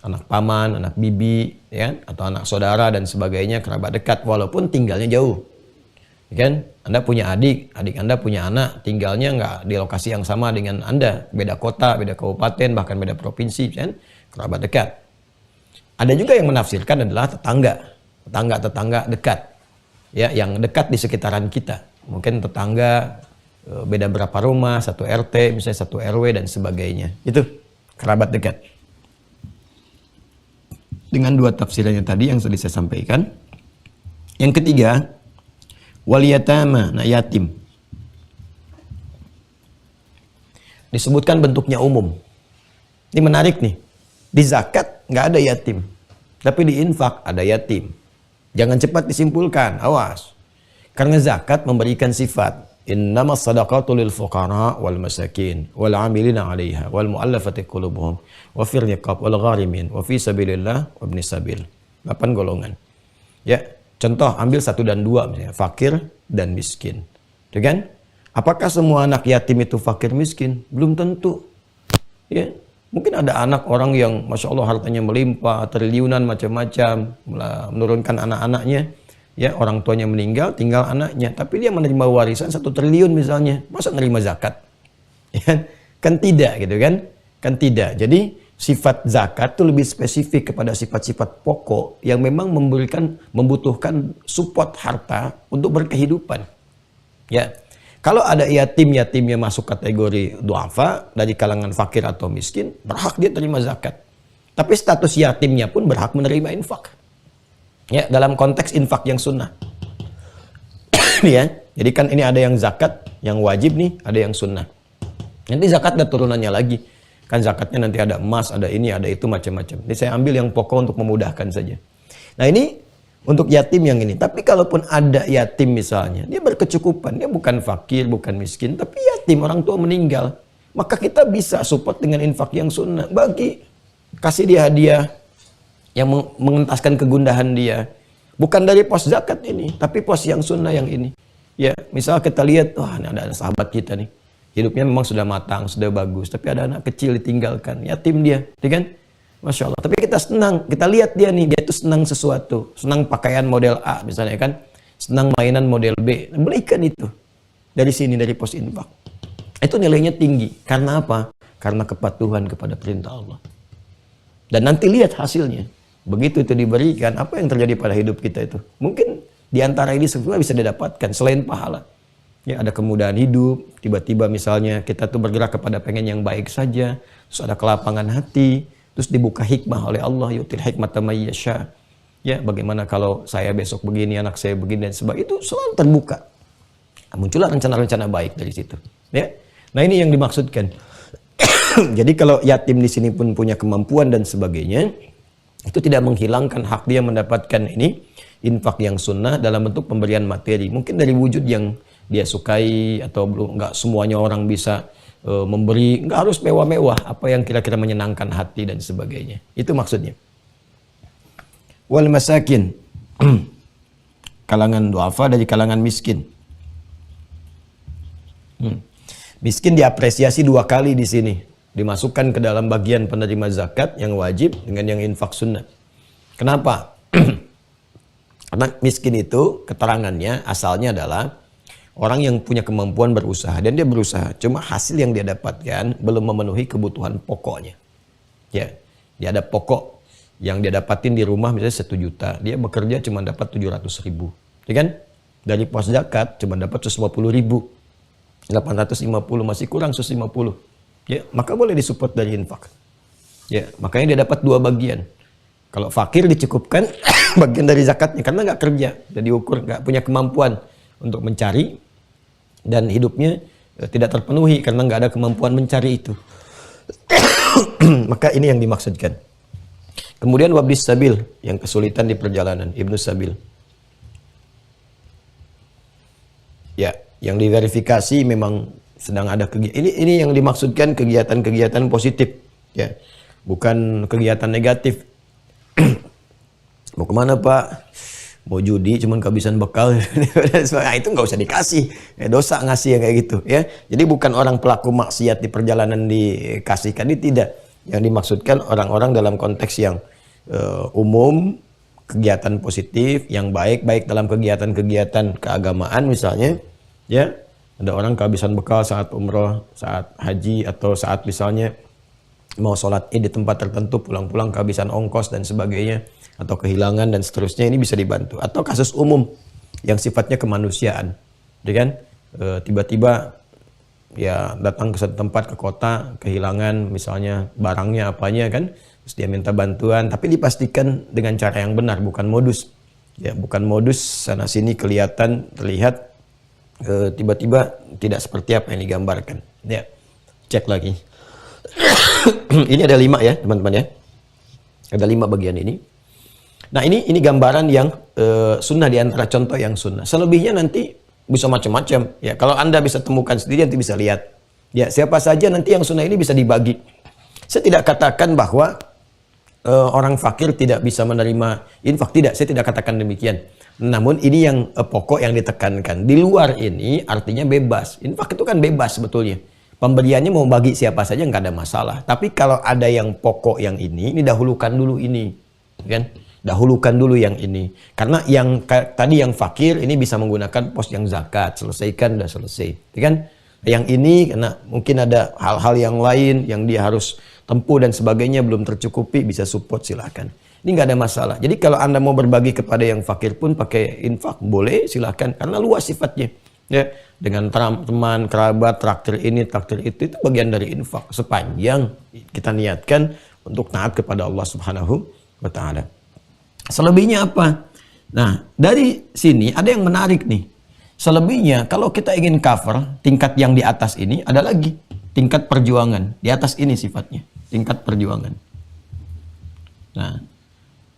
anak paman, anak bibi, ya, atau anak saudara dan sebagainya, kerabat dekat walaupun tinggalnya jauh. Kan? Anda punya adik Anda punya anak, tinggalnya nggak di lokasi yang sama dengan Anda, beda kota, beda kabupaten, bahkan beda provinsi, kan? Kerabat dekat. Ada juga yang menafsirkan adalah tetangga dekat. Ya, yang dekat di sekitaran kita. Mungkin tetangga beda berapa rumah, satu RT, misalnya satu RW dan sebagainya. Itu kerabat dekat. Dengan dua tafsirannya tadi yang sudah saya sampaikan. Yang ketiga, wal yatama, nah yatim. Disebutkan bentuknya umum. Ini menarik nih. Di zakat nggak ada yatim. Tapi di infak ada yatim. Jangan cepat disimpulkan, awas. Karena zakat memberikan sifat. Innamas sadaqatu lil fuqara wal masakin wal 'amilina 'alaiha wal mu'allafati qulubuhum wa fir riqab wal gharimin wa fi sabilillah wa ibnis sabil. 8 golongan. Ya, contoh ambil 1 dan 2 misalnya, fakir dan miskin. Itu kan? Apakah semua anak yatim itu fakir miskin? Belum tentu. Ya. Mungkin ada anak orang yang Masya Allah hartanya melimpah, triliunan macam-macam, menurunkan anak-anaknya, ya orang tuanya meninggal, tinggal anaknya, tapi dia menerima warisan 1 triliun misalnya, masa menerima zakat? Ya, kan tidak gitu kan? Kan tidak. Jadi sifat zakat itu lebih spesifik kepada sifat-sifat pokok yang memang membutuhkan support harta untuk berkehidupan. Ya. Kalau ada yatimnya masuk kategori duafa dari kalangan fakir atau miskin, berhak dia terima zakat. Tapi status yatimnya pun berhak menerima infak. Ya, dalam konteks infak yang sunnah. Ya, jadi kan ini ada yang zakat, yang wajib nih, ada yang sunnah. Nanti zakat ada turunannya lagi. Kan zakatnya nanti ada emas, ada ini, ada itu macam-macam. Jadi saya ambil yang pokok untuk memudahkan saja. Nah ini untuk yatim yang ini. Tapi kalaupun ada yatim misalnya, dia berkecukupan, dia bukan fakir, bukan miskin, tapi yatim, orang tua meninggal. Maka kita bisa support dengan infak yang sunnah. Kasih dia hadiah yang mengentaskan kegundahan dia. Bukan dari pos zakat ini, tapi pos yang sunnah yang ini. Ya, misal kita lihat, wah ini ada sahabat kita nih. Hidupnya memang sudah matang, sudah bagus, tapi ada anak kecil ditinggalkan, yatim dia, kan? Masya Allah. Tapi kita senang, kita lihat dia nih, dia itu senang sesuatu. Senang pakaian model A misalnya kan. Senang mainan model B. Belikan itu. Dari sini, dari pos infak. Itu nilainya tinggi. Karena apa? Karena kepatuhan kepada perintah Allah. Dan nanti lihat hasilnya. Begitu itu diberikan, apa yang terjadi pada hidup kita itu? Mungkin di antara ini semua bisa didapatkan selain pahala. Ya, ada kemudahan hidup. Tiba-tiba misalnya kita tuh bergerak kepada pengen yang baik saja. Terus ada kelapangan hati. Terus dibuka hikmah oleh Allah, yutil hikmata may yasha. Ya, bagaimana kalau saya besok begini, anak saya begini dan sebagainya, itu selalu terbuka. Muncullah rencana-rencana baik dari situ. Ya. Nah, ini yang dimaksudkan. Jadi kalau yatim di sini pun punya kemampuan dan sebagainya, itu tidak menghilangkan hak dia mendapatkan ini infak yang sunnah dalam bentuk pemberian materi. Mungkin dari wujud yang dia sukai atau belum, nggak semuanya orang bisa memberi, nggak harus mewah-mewah, apa yang kira-kira menyenangkan hati dan sebagainya. Itu maksudnya. Wal masakin, kalangan duafa dari kalangan miskin. Miskin diapresiasi 2 kali di sini, dimasukkan ke dalam bagian penerima zakat yang wajib dengan yang infak sunnah. Kenapa? Karena miskin itu keterangannya asalnya adalah orang yang punya kemampuan berusaha dan dia berusaha, cuma hasil yang dia dapatkan belum memenuhi kebutuhan pokoknya. Ya, dia ada pokok yang dia dapatin di rumah misalnya 1 juta, dia bekerja cuma dapat 700.000, ya kan? Dari pos zakat cuma dapat 150.000, 850 masih kurang 150. Ya, maka boleh disupport dari infak. Ya, makanya dia dapat 2 bagian. Kalau fakir dicukupkan bagian dari zakatnya karena nggak kerja, jadi ukur nggak punya kemampuan untuk mencari dan hidupnya tidak terpenuhi karena nggak ada kemampuan mencari itu. Maka ini yang dimaksudkan. Kemudian wabnis sabil, yang kesulitan di perjalanan, ibnu sabil. Ya, yang diverifikasi memang sedang ada kegiatan. Ini yang dimaksudkan kegiatan-kegiatan positif, ya, bukan kegiatan negatif. Mau kemana Pak? mau judi cuman kehabisan bekal. Nah, itu nggak usah dikasih, dosa ngasih yang kayak gitu ya. Jadi bukan orang pelaku maksiat di perjalanan dikasihkan, ini tidak. Yang dimaksudkan orang-orang dalam konteks yang umum, kegiatan positif yang baik dalam kegiatan-kegiatan keagamaan misalnya ya. Ada orang kehabisan bekal saat umroh, saat haji, atau saat misalnya mau sholat id di tempat tertentu, pulang-pulang kehabisan ongkos dan sebagainya, atau kehilangan dan seterusnya, ini bisa dibantu. Atau kasus umum yang sifatnya kemanusiaan, ya kan? Tiba-tiba ya datang ke satu tempat, ke kota, kehilangan misalnya barangnya apanya kan, terus dia minta bantuan, tapi dipastikan dengan cara yang benar, bukan modus. Ya, bukan modus sana sini kelihatan, terlihat tiba-tiba tidak seperti apa yang digambarkan. Ya, cek lagi. Ini ada 5 ya teman-teman ya. Ada 5 bagian ini. Nah ini gambaran yang sunnah, di antara contoh yang sunnah. Selebihnya nanti bisa macam-macam. Ya, kalau Anda bisa temukan sendiri, nanti bisa lihat. Ya, siapa saja nanti yang sunnah ini bisa dibagi. Saya tidak katakan bahwa orang fakir tidak bisa menerima infak, tidak. Saya tidak katakan demikian. Namun ini yang pokok yang ditekankan. Di luar ini artinya bebas. Infak itu kan bebas sebetulnya. Pemberiannya mau bagi siapa saja nggak ada masalah. Tapi kalau ada yang pokok yang ini dahulukan dulu ini, kan? Dahulukan dulu yang ini. Karena yang tadi yang fakir ini bisa menggunakan pos yang zakat, selesaikan, udah selesai, kan? Yang ini karena mungkin ada hal-hal yang lain yang dia harus tempuh dan sebagainya belum tercukupi, bisa support, silahkan. Ini nggak ada masalah. Jadi kalau Anda mau berbagi kepada yang fakir pun pakai infak, boleh, silahkan. Karena luas sifatnya. Ya, dengan teman, kerabat, traktir ini, traktir itu bagian dari infak. Sepanjang kita niatkan untuk taat kepada Allah Subhanahu wa Ta'ala. Selebihnya apa? Nah, dari sini ada yang menarik nih. Selebihnya, kalau kita ingin cover tingkat yang di atas ini, ada lagi tingkat perjuangan. Di atas ini sifatnya, tingkat perjuangan. Nah,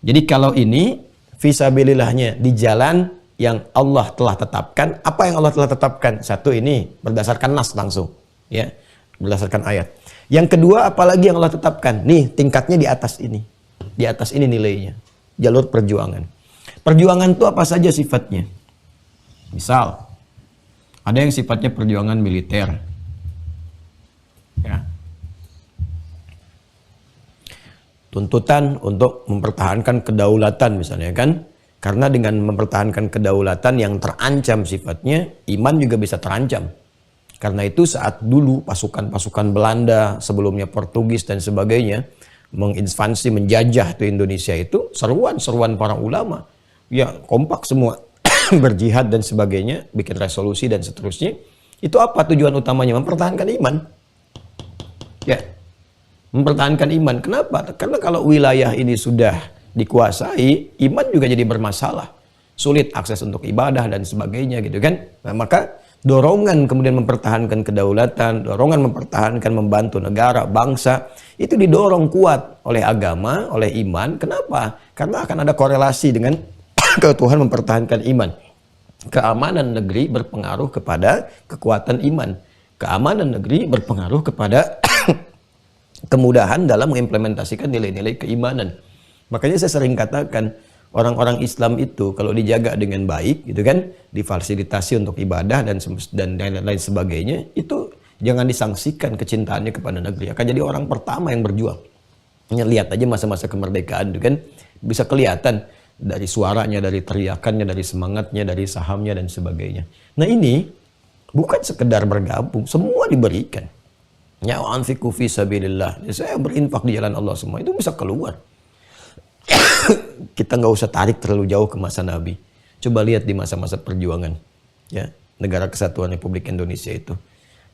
jadi kalau ini fisabilillahnya di jalan yang Allah telah tetapkan. Apa yang Allah telah tetapkan? Satu, ini berdasarkan nas langsung, ya, berdasarkan ayat. Yang kedua, apalagi yang Allah tetapkan? Nih, tingkatnya di atas ini. Di atas ini nilainya. Jalur perjuangan. Perjuangan itu apa saja sifatnya? Misal, ada yang sifatnya perjuangan militer. Ya. Tuntutan untuk mempertahankan kedaulatan misalnya kan. Karena dengan mempertahankan kedaulatan yang terancam sifatnya, iman juga bisa terancam. Karena itu saat dulu pasukan-pasukan Belanda, sebelumnya Portugis dan sebagainya, menginvasi, menjajah tuh Indonesia, itu seruan-seruan para ulama. Ya, kompak semua berjihad dan sebagainya, bikin resolusi dan seterusnya. Itu apa tujuan utamanya? Mempertahankan iman. Ya, mempertahankan iman. Kenapa? Karena kalau wilayah ini sudah dikuasai, iman juga jadi bermasalah. Sulit akses untuk ibadah dan sebagainya gitu kan. Nah, maka dorongan kemudian mempertahankan kedaulatan, dorongan mempertahankan, membantu negara, bangsa, itu didorong kuat oleh agama, oleh iman. Kenapa? Karena akan ada korelasi dengan Tuhan mempertahankan iman. Keamanan negeri berpengaruh kepada kekuatan iman. Keamanan negeri berpengaruh kepada kemudahan dalam mengimplementasikan nilai-nilai keimanan. Makanya saya sering katakan, orang-orang Islam itu kalau dijaga dengan baik, gitu kan, difasilitasi untuk ibadah dan lain sebagainya, itu jangan disangsikan kecintaannya kepada negeri. Akan jadi orang pertama yang berjuang. Lihat aja masa-masa kemerdekaan, gitu kan, bisa kelihatan dari suaranya, dari teriakannya, dari semangatnya, dari sahamnya dan sebagainya. Nah ini bukan sekedar bergabung, semua diberikan. Ya, anfiqu fi sabilillah. Saya berinfak di jalan Allah, semua itu bisa keluar. Kita nggak usah tarik terlalu jauh ke masa Nabi. Coba lihat di masa-masa perjuangan, ya, Negara Kesatuan Republik Indonesia itu,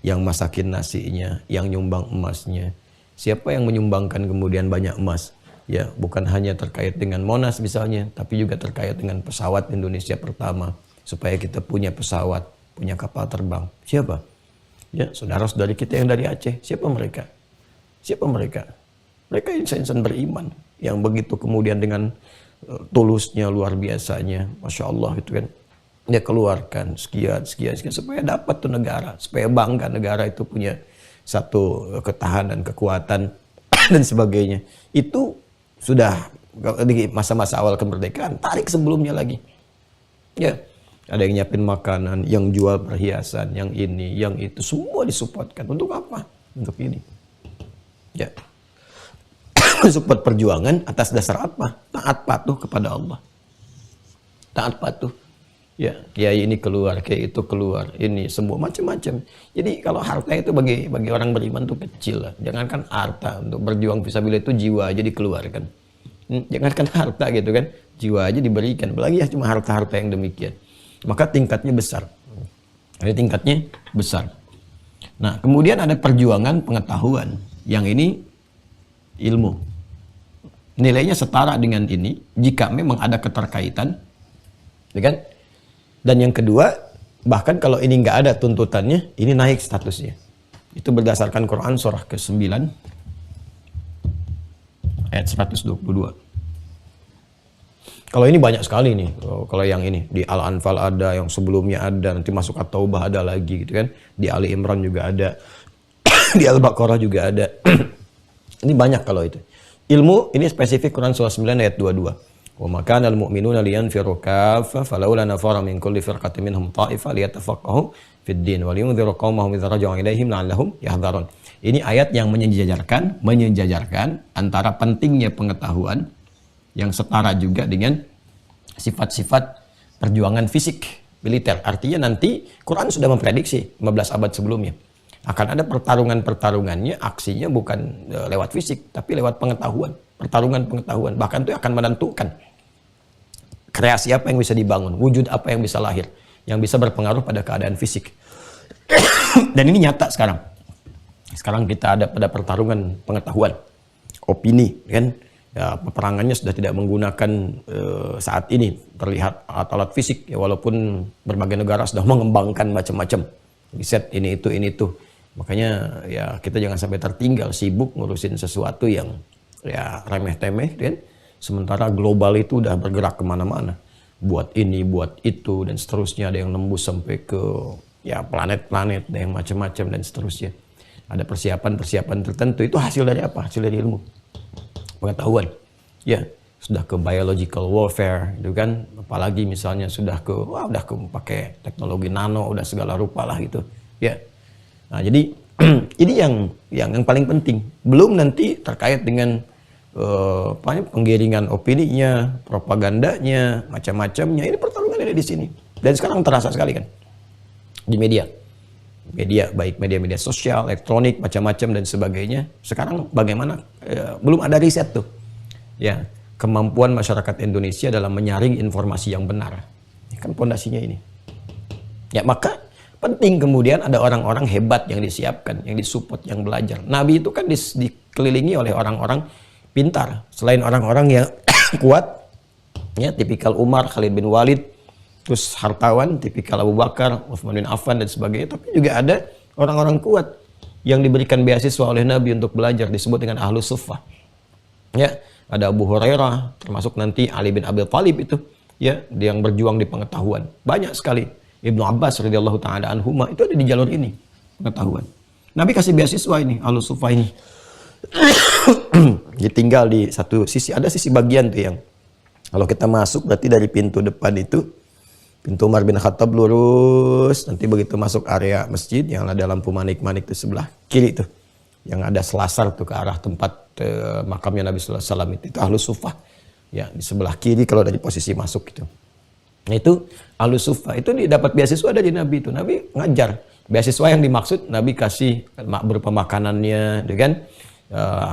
yang masakin nasinya, yang nyumbang emasnya. Siapa yang menyumbangkan kemudian banyak emas? Ya, bukan hanya terkait dengan Monas misalnya, tapi juga terkait dengan pesawat Indonesia pertama, supaya kita punya pesawat, punya kapal terbang. Siapa? Ya, saudara-saudari kita yang dari Aceh. Siapa mereka? Siapa mereka? Mereka insan-insan beriman yang begitu kemudian dengan tulusnya, luar biasanya, Masya Allah gitu kan, dia keluarkan sekian supaya dapat tuh negara, supaya bangga negara itu punya satu ketahanan, kekuatan dan sebagainya. Itu sudah di masa-masa awal kemerdekaan. Tarik sebelumnya lagi, Ya, ada yang nyiapin makanan, yang jual perhiasan, yang ini, yang itu, semua disupportkan. Untuk apa? Untuk ini. Ya. Support perjuangan atas dasar apa? Taat patuh kepada Allah. Taat patuh. Ya, kiai ini keluar, kiai itu keluar, ini semua macam-macam. Jadi kalau harta itu bagi orang beriman itu kecil lah. Jangankan harta, untuk berjuang fisabilillah itu jiwa aja dikeluarkan. Jangankan harta gitu kan, jiwa aja diberikan. Apalagi ya cuma harta-harta yang demikian. Maka tingkatnya besar. Jadi tingkatnya besar. Nah, kemudian ada perjuangan pengetahuan. Yang ini ilmu. Nilainya setara dengan ini jika memang ada keterkaitan. Ya kan? Dan yang kedua, bahkan kalau ini nggak ada tuntutannya, ini naik statusnya. Itu berdasarkan Quran surah ke-9 ayat 122. Kalau ini banyak sekali nih. Kalau yang ini di Al-Anfal ada, yang sebelumnya ada, nanti masuk At-Taubah ada lagi gitu kan. Di Ali Imran juga ada. Di Al-Baqarah juga ada. Ini banyak kalau itu. Ilmu ini spesifik Quran surah 9 ayat 22. Wa ma kana al-mu'minuna liyanfiru kaffa falawla nafara min kulli firqatin minhum ta'ifa liyatafaqahu fid din wa liyunziru qaumahum idza raja'u ilaihim la'allahum yahdharun. Ini ayat yang menyejajarkan antara pentingnya pengetahuan yang setara juga dengan sifat-sifat perjuangan fisik militer. Artinya nanti Quran sudah memprediksi 15 abad sebelumnya akan ada pertarungannya, aksinya bukan lewat fisik tapi lewat pengetahuan, pertarungan pengetahuan. Bahkan itu akan menentukan kreasi apa yang bisa dibangun, wujud apa yang bisa lahir, yang bisa berpengaruh pada keadaan fisik. Dan ini nyata sekarang. Sekarang kita ada pada pertarungan pengetahuan, opini kan. Ya, peperangannya sudah tidak menggunakan saat ini terlihat alat-alat fisik ya, walaupun berbagai negara sudah mengembangkan macam-macam riset ini itu. Makanya ya kita jangan sampai tertinggal sibuk ngurusin sesuatu yang ya remeh-temeh kan. Sementara global itu udah bergerak kemana-mana, buat ini, buat itu dan seterusnya. Ada yang nembus sampai ke ya planet-planet, ada yang macam-macam dan seterusnya. Ada persiapan tertentu. Itu hasil dari apa? Hasil dari ilmu, pengetahuan. Ya, sudah ke biological warfare gitu kan. Apalagi misalnya sudah ke pakai teknologi nano, udah segala rupa lah gitu. Ya. Nah, jadi ini yang paling penting. Belum nanti terkait dengan penggiringan opininya, propagandanya, macam-macamnya. Ini pertarungan ada di sini. Dan sekarang terasa sekali kan di media, baik media sosial, elektronik, macam-macam dan sebagainya. Sekarang bagaimana? Belum ada riset tuh, ya, kemampuan masyarakat Indonesia dalam menyaring informasi yang benar. Ini kan pondasinya ini. Ya, maka penting kemudian ada orang-orang hebat yang disiapkan, yang disupport, yang belajar. Nabi itu kan dikelilingi oleh orang-orang pintar. Selain orang-orang yang kuat, ya, tipikal Umar, Khalid bin Walid, terus hartawan, tipikal Abu Bakar, Utsman bin Affan dan sebagainya. Tapi juga ada orang-orang kuat yang diberikan beasiswa oleh Nabi untuk belajar, disebut dengan Ahlus Suffah. Ya, ada Abu Hurairah, termasuk nanti Ali bin Abi Thalib itu, ya, yang berjuang di pengetahuan. Banyak sekali. Ibnu Abbas radhiyallahu taala anhuma itu ada di jalur ini, pengetahuan. Nabi kasih beasiswa ini, Ahlus Suffah ini. Ditinggal di satu sisi, ada sisi bagian tuh yang kalau kita masuk berarti dari pintu depan itu, pintu Umar bin Khattab lurus, nanti begitu masuk area masjid yang ada lampu manik-manik itu sebelah kiri tuh, yang ada selasar tuh ke arah tempat makamnya Nabi sallallahu alaihi wasallam itu Ahlus Suffah. Ya, di sebelah kiri kalau dari posisi masuk gitu. Nah, itu Ahlus Suffah itu dapat beasiswa dari Nabi itu. Nabi ngajar. Beasiswa yang dimaksud Nabi kasih berupa makanannya, kan?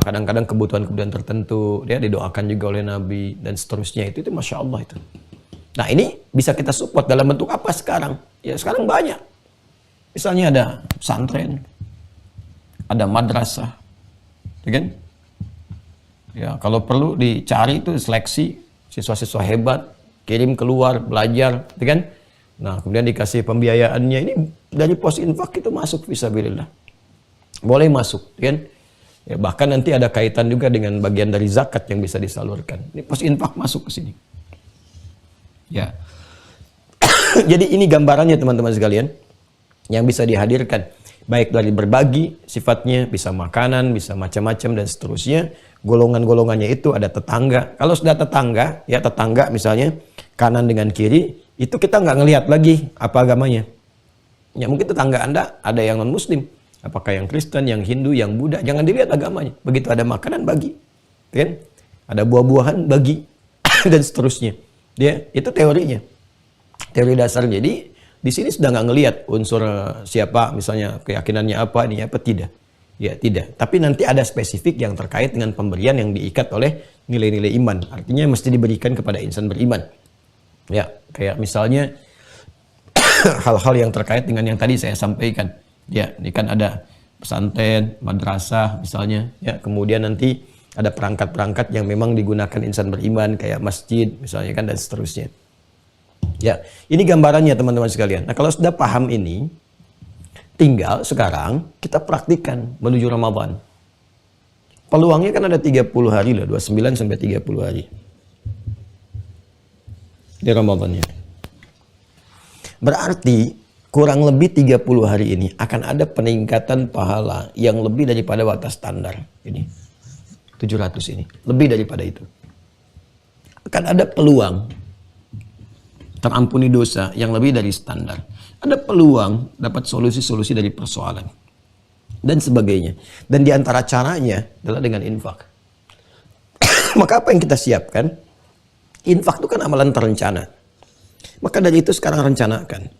Kadang-kadang kebutuhan-kebutuhan tertentu dia didoakan juga oleh Nabi dan seterusnya. Itu Masya Allah itu. Nah, ini bisa kita support dalam bentuk apa sekarang? Ya, sekarang banyak. Misalnya ada pesantren, ada madrasah, kan? Ya, kalau perlu dicari itu seleksi siswa-siswa hebat, kirim keluar belajar, kan? Nah, kemudian dikasih pembiayaannya, ini dari pos infak itu masuk fisabilillah. Boleh masuk, kan? Ya, bahkan nanti ada kaitan juga dengan bagian dari zakat yang bisa disalurkan. Ini pos infak masuk ke sini. Ya. Jadi ini gambarannya teman-teman sekalian yang bisa dihadirkan. Baik dari berbagi sifatnya, bisa makanan, bisa macam-macam dan seterusnya. Golongan-golongannya itu ada tetangga. Kalau sudah tetangga, ya tetangga misalnya kanan dengan kiri, itu kita nggak ngelihat lagi apa agamanya. Ya mungkin tetangga Anda ada yang non-muslim, apakah yang Kristen, yang Hindu, yang Buddha, jangan dilihat agamanya. Begitu ada makanan bagi, kan? Ada buah-buahan bagi dan seterusnya. Dia itu teorinya, teori dasar. Jadi di sini sudah nggak ngelihat unsur siapa, misalnya keyakinannya apa, ini apa, tidak. Ya tidak. Tapi nanti ada spesifik yang terkait dengan pemberian yang diikat oleh nilai-nilai iman. Artinya mesti diberikan kepada insan beriman. Ya, kayak misalnya hal-hal yang terkait dengan yang tadi saya sampaikan. Ya, ini kan ada pesantren, madrasah misalnya. Ya, kemudian nanti ada perangkat-perangkat yang memang digunakan insan beriman kayak masjid misalnya kan, dan seterusnya. Ya, ini gambarannya teman-teman sekalian. Nah, kalau sudah paham ini, tinggal sekarang kita praktikkan menuju Ramadan. Peluangnya kan ada 30 hari loh, 29 sampai 30 hari. Di Ramadannya. Berarti kurang lebih 30 hari ini akan ada peningkatan pahala yang lebih daripada batas standar. Ini 700 ini, lebih daripada itu. Akan ada peluang terampuni dosa yang lebih dari standar. Ada peluang dapat solusi-solusi dari persoalan dan sebagainya. Dan di antara caranya adalah dengan infak. Maka apa yang kita siapkan? Infak itu kan amalan terencana. Maka dari itu sekarang rencanakan.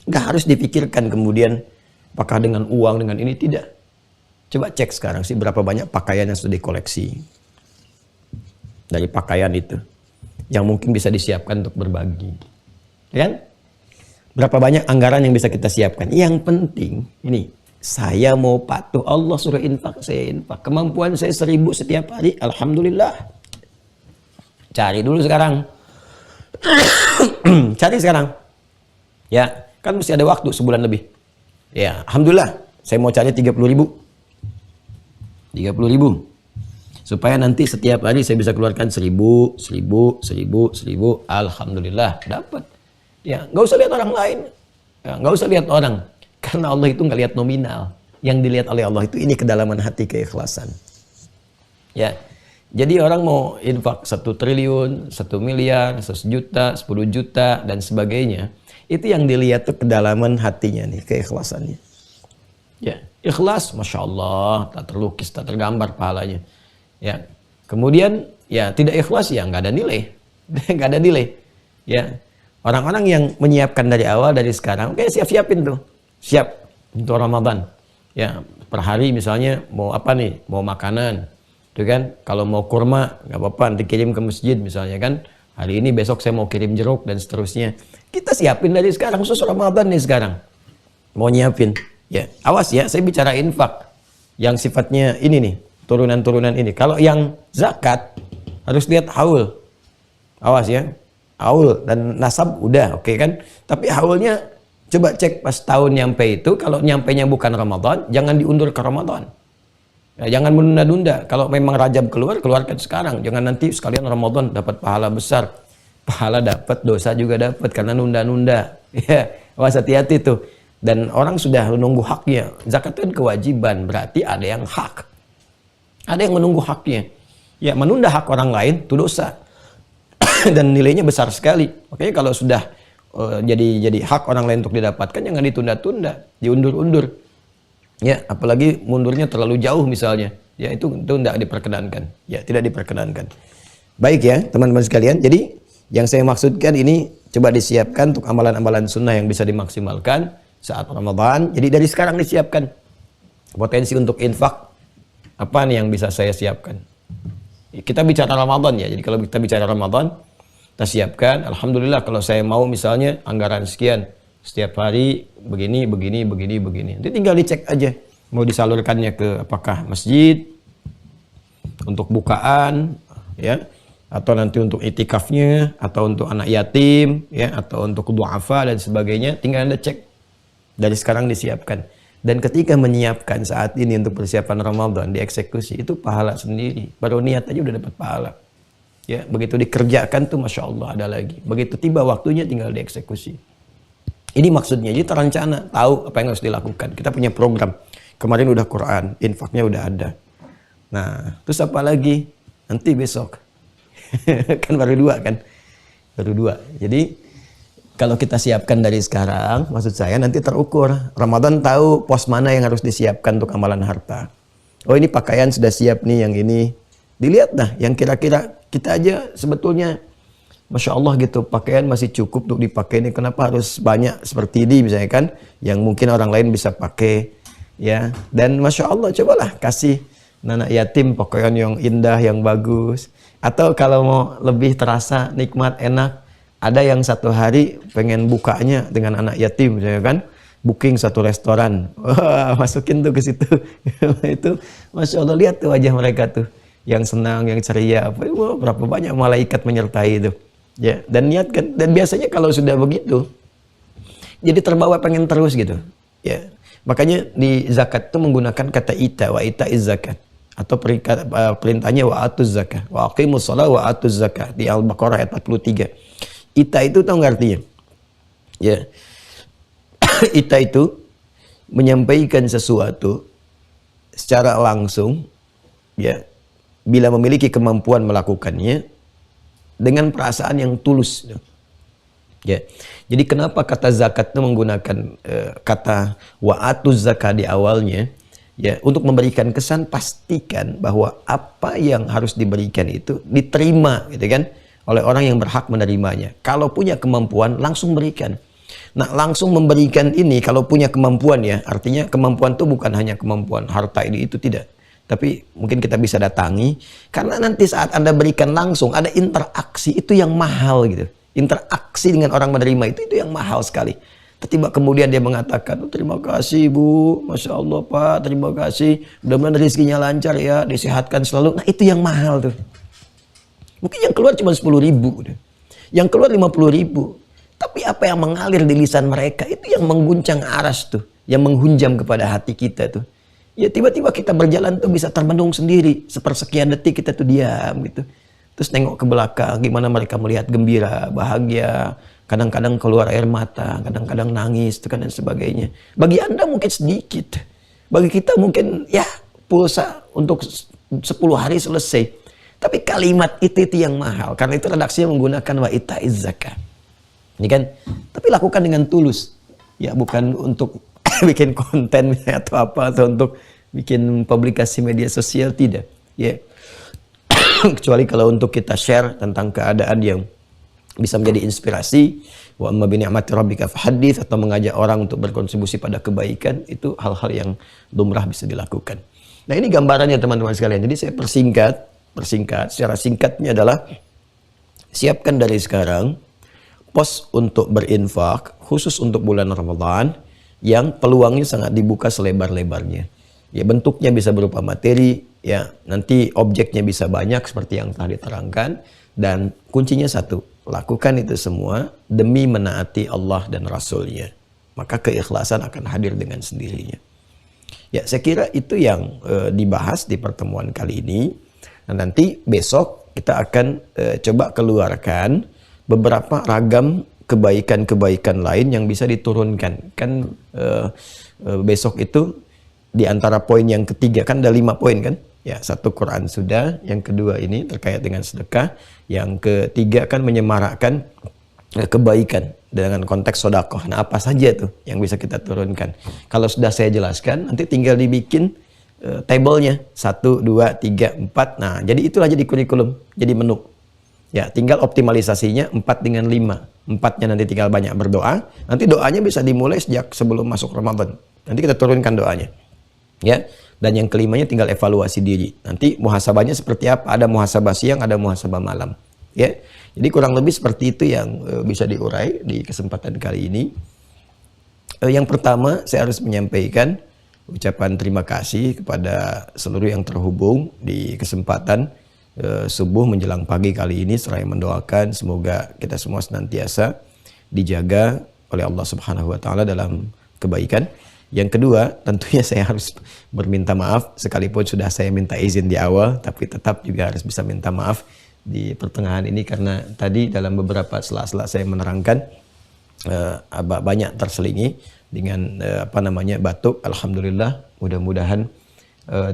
Gak harus dipikirkan kemudian apakah dengan uang, dengan ini, tidak. Coba cek sekarang sih berapa banyak pakaian yang sudah dikoleksi. Dari pakaian itu yang mungkin bisa disiapkan untuk berbagi. Ya kan? Berapa banyak anggaran yang bisa kita siapkan. Yang penting, ini, saya mau patuh. Allah suruh infak, saya infak. Kemampuan saya 1000 setiap hari, alhamdulillah. Cari dulu sekarang. Cari sekarang. Ya, kan mesti ada waktu sebulan lebih. Ya, alhamdulillah. Saya mau cari 30.000. 30.000. Supaya nanti setiap hari saya bisa keluarkan 1000, 1000, 1000, 1000. Alhamdulillah, dapat. Ya, nggak usah lihat orang lain. Ya, nggak usah lihat orang. Karena Allah itu nggak lihat nominal. Yang dilihat oleh Allah itu ini kedalaman hati, keikhlasan. Ya, jadi orang mau infak 1 triliun, 1 miliar, 1 juta, 10 juta, dan sebagainya. Itu yang dilihat tuh kedalaman hatinya nih, keikhlasannya. Ya, ikhlas, Masya Allah, tak terlukis, tak tergambar pahalanya. Ya, kemudian ya tidak ikhlas ya nggak ada nilai, nggak ada nilai. Ya, orang-orang yang menyiapkan dari awal, dari sekarang, oke, siap-siapin tuh, siap untuk Ramadan. Ya, per hari misalnya mau apa nih, mau makanan, tuh kan? Kalau mau kurma nggak apa-apa, nanti kirim ke masjid misalnya kan. Hari ini, besok saya mau kirim jeruk dan seterusnya. Kita siapin dari sekarang, khusus Ramadan nih sekarang. Mau nyiapin, ya awas ya, saya bicara infak yang sifatnya ini nih. Turunan-turunan ini. Kalau yang zakat harus lihat haul. Awas ya. Haul dan nasab udah oke kan. Tapi haulnya coba cek pas tahun nyampe itu. Kalau nyampenya bukan Ramadan, jangan diundur ke Ramadan. Ya, jangan menunda-nunda. Kalau memang Rajab keluar, keluarkan sekarang. Jangan nanti sekalian Ramadan dapat pahala besar. Pahala dapat, dosa juga dapat karena nunda-nunda. Ya, awas, hati-hati tuh. Dan orang sudah menunggu haknya. Zakat itu kewajiban, berarti ada yang hak. Ada yang menunggu haknya. Ya, menunda hak orang lain itu dosa. Dan nilainya besar sekali. Makanya kalau sudah jadi hak orang lain untuk didapatkan, jangan ditunda-tunda, diundur-undur. Ya, apalagi mundurnya terlalu jauh misalnya. Ya, itu tidak diperkenankan. Ya, tidak diperkenankan. Baik ya, teman-teman sekalian. Jadi, yang saya maksudkan ini coba disiapkan untuk amalan-amalan sunnah yang bisa dimaksimalkan saat Ramadan. Jadi dari sekarang disiapkan potensi untuk infak. Apa nih yang bisa saya siapkan? Kita bicara Ramadan ya. Jadi kalau kita bicara Ramadan, kita siapkan. Alhamdulillah kalau saya mau misalnya anggaran sekian. Setiap hari begini. Nanti tinggal dicek aja. Mau disalurkannya ke apakah masjid, untuk bukaan, ya, atau nanti untuk itikafnya, atau untuk anak yatim, ya, atau untuk duafa dan sebagainya. Tinggal Anda cek. Dari sekarang disiapkan. Dan ketika menyiapkan saat ini untuk persiapan Ramadan, dieksekusi, itu pahala sendiri. Baru niat aja udah dapat pahala. Ya, begitu dikerjakan tuh Masya Allah ada lagi. Begitu tiba waktunya tinggal dieksekusi. Ini maksudnya, jadi terencana, tahu apa yang harus dilakukan. Kita punya program. Kemarin udah Quran, infaknya udah ada. Nah, terus apa lagi? Nanti besok. Kan baru 2 kan? Baru 2. Jadi Kalau kita siapkan dari sekarang, maksud saya nanti terukur. Ramadan tahu pos mana yang harus disiapkan untuk amalan harta. Oh ini pakaian sudah siap nih, yang ini. Dilihat dah, yang kira-kira kita aja sebetulnya, Masya Allah gitu, pakaian masih cukup untuk dipakai ini. Kenapa harus banyak seperti ini misalnya kan, yang mungkin orang lain bisa pakai. Ya, dan Masya Allah cobalah kasih anak yatim pakaian yang indah, yang bagus. Atau kalau mau lebih terasa nikmat, enak, ada yang satu hari pengen bukanya dengan anak yatim misalnya kan, booking satu restoran, wah, masukin tuh ke situ. Itu Masya Allah, lihat tuh wajah mereka tuh yang senang, yang ceria, wah, berapa banyak malaikat menyertai itu. Ya, dan niatkan, dan biasanya kalau sudah begitu jadi terbawa pengen terus gitu. Ya, makanya di zakat itu menggunakan kata ita, wa ita iz zakat, atau perintahnya wa atuz zakah, wa aqimus shalah wa atuz zakah di Al-Baqarah ayat 43. Ita itu tahu nggak artinya? Ya, ita itu menyampaikan sesuatu secara langsung, ya, bila memiliki kemampuan melakukannya dengan perasaan yang tulus. Ya. Jadi kenapa kata zakat itu menggunakan kata wa'atuz zakah di awalnya? Ya, untuk memberikan kesan, pastikan bahwa apa yang harus diberikan itu diterima gitu kan oleh orang yang berhak menerimanya. Kalau punya kemampuan langsung berikan. Nah, langsung memberikan ini kalau punya kemampuan, ya, artinya kemampuan itu bukan hanya kemampuan harta ini itu, tidak. Tapi mungkin kita bisa datangi, karena nanti saat Anda berikan langsung ada interaksi, itu yang mahal gitu. Interaksi dengan orang menerima itu yang mahal sekali. Tiba kemudian dia mengatakan, oh, terima kasih Bu, Masya Allah Pak, terima kasih, mudah-mudahan rezekinya lancar ya, disehatkan selalu. Nah, itu yang mahal tuh. Mungkin yang keluar cuma 10.000, yang keluar 50.000. Tapi apa yang mengalir di lisan mereka itu yang mengguncang aras tuh, yang menghunjam kepada hati kita tuh. Ya, tiba-tiba kita berjalan tuh bisa termenung sendiri, sepersekian detik kita tuh diam gitu. Terus nengok ke belakang, gimana mereka melihat gembira, bahagia, kadang-kadang keluar air mata, kadang-kadang nangis, itu kan, dan sebagainya. Bagi Anda mungkin sedikit, bagi kita mungkin ya pulsa untuk 10 hari selesai. Tapi kalimat itu yang mahal, karena itu redaksinya menggunakan wa itaiz zakah. Ini kan, tapi lakukan dengan tulus, ya, bukan untuk bikin konten atau apa, atau untuk bikin publikasi media sosial, tidak, ya. Kecuali kalau untuk kita share tentang keadaan yang bisa menjadi inspirasi, wa amma bi ni'mati rabbika fahaddits, atau mengajak orang untuk berkontribusi pada kebaikan, itu hal-hal yang lumrah bisa dilakukan. Nah, ini gambarannya teman-teman sekalian. Jadi saya persingkat, secara singkatnya adalah siapkan dari sekarang pos untuk berinfak khusus untuk bulan Ramadan yang peluangnya sangat dibuka selebar-lebarnya. Ya, bentuknya bisa berupa materi, ya, nanti objeknya bisa banyak seperti yang telah diterangkan, dan kuncinya satu, lakukan itu semua demi menaati Allah dan Rasul-Nya. Maka keikhlasan akan hadir dengan sendirinya. Ya, saya kira itu yang dibahas di pertemuan kali ini. Nah, nanti besok kita akan coba keluarkan beberapa ragam kebaikan-kebaikan lain yang bisa diturunkan. Kan besok itu di antara poin yang ketiga, kan ada 5 poin kan? Ya, 1 Quran sudah, yang kedua ini terkait dengan sedekah, yang ketiga kan menyemarakkan kebaikan dengan konteks sodakoh. Nah, apa saja tuh yang bisa kita turunkan? Kalau sudah saya jelaskan, nanti tinggal dibikin tabelnya 1, 2, 3, 4. Nah, jadi itulah jadi kurikulum, jadi menu. Ya, tinggal optimalisasinya 4 dengan 5. 4-nya nanti tinggal banyak berdoa. Nanti doanya bisa dimulai sejak sebelum masuk Ramadan. Nanti kita turunkan doanya. Ya, dan yang kelimanya tinggal evaluasi diri. Nanti muhasabahnya seperti apa? Ada muhasabah siang, ada muhasabah malam. Ya, jadi kurang lebih seperti itu yang bisa diurai di kesempatan kali ini. Yang pertama, saya harus menyampaikan ucapan terima kasih kepada seluruh yang terhubung di kesempatan subuh menjelang pagi kali ini, seraya mendoakan semoga kita semua senantiasa dijaga oleh Allah Subhanahu wa taala dalam kebaikan. Yang kedua, tentunya saya harus berminta maaf, sekalipun sudah saya minta izin di awal, tapi tetap juga harus bisa minta maaf di pertengahan ini, karena tadi dalam beberapa sela-sela saya menerangkan banyak terselingi dengan batuk. Alhamdulillah, mudah-mudahan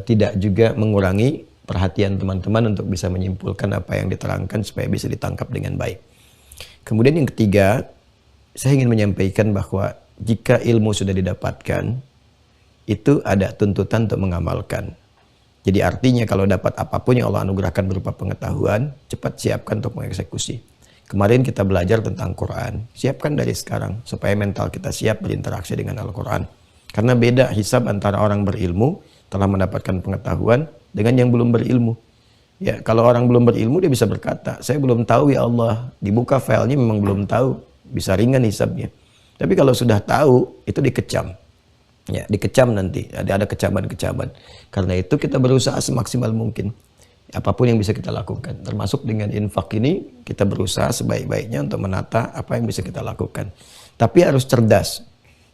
tidak juga mengurangi perhatian teman-teman untuk bisa menyimpulkan apa yang diterangkan supaya bisa ditangkap dengan baik. Kemudian yang ketiga, saya ingin menyampaikan bahwa jika ilmu sudah didapatkan, itu ada tuntutan untuk mengamalkan. Jadi artinya kalau dapat apapun yang Allah anugerahkan berupa pengetahuan, cepat siapkan untuk mengeksekusi. Kemarin kita belajar tentang Quran, siapkan dari sekarang supaya mental kita siap berinteraksi dengan Al-Quran. Karena beda hisab antara orang berilmu, telah mendapatkan pengetahuan, dengan yang belum berilmu. Ya, kalau orang belum berilmu dia bisa berkata, saya belum tahu ya Allah, dibuka filenya memang belum tahu, bisa ringan hisabnya. Tapi kalau sudah tahu, itu dikecam. Ya, dikecam nanti, ada kecaman-kecaman. Karena itu kita berusaha semaksimal mungkin. Apapun yang bisa kita lakukan. Termasuk dengan infak ini, kita berusaha sebaik-baiknya untuk menata apa yang bisa kita lakukan. Tapi harus cerdas.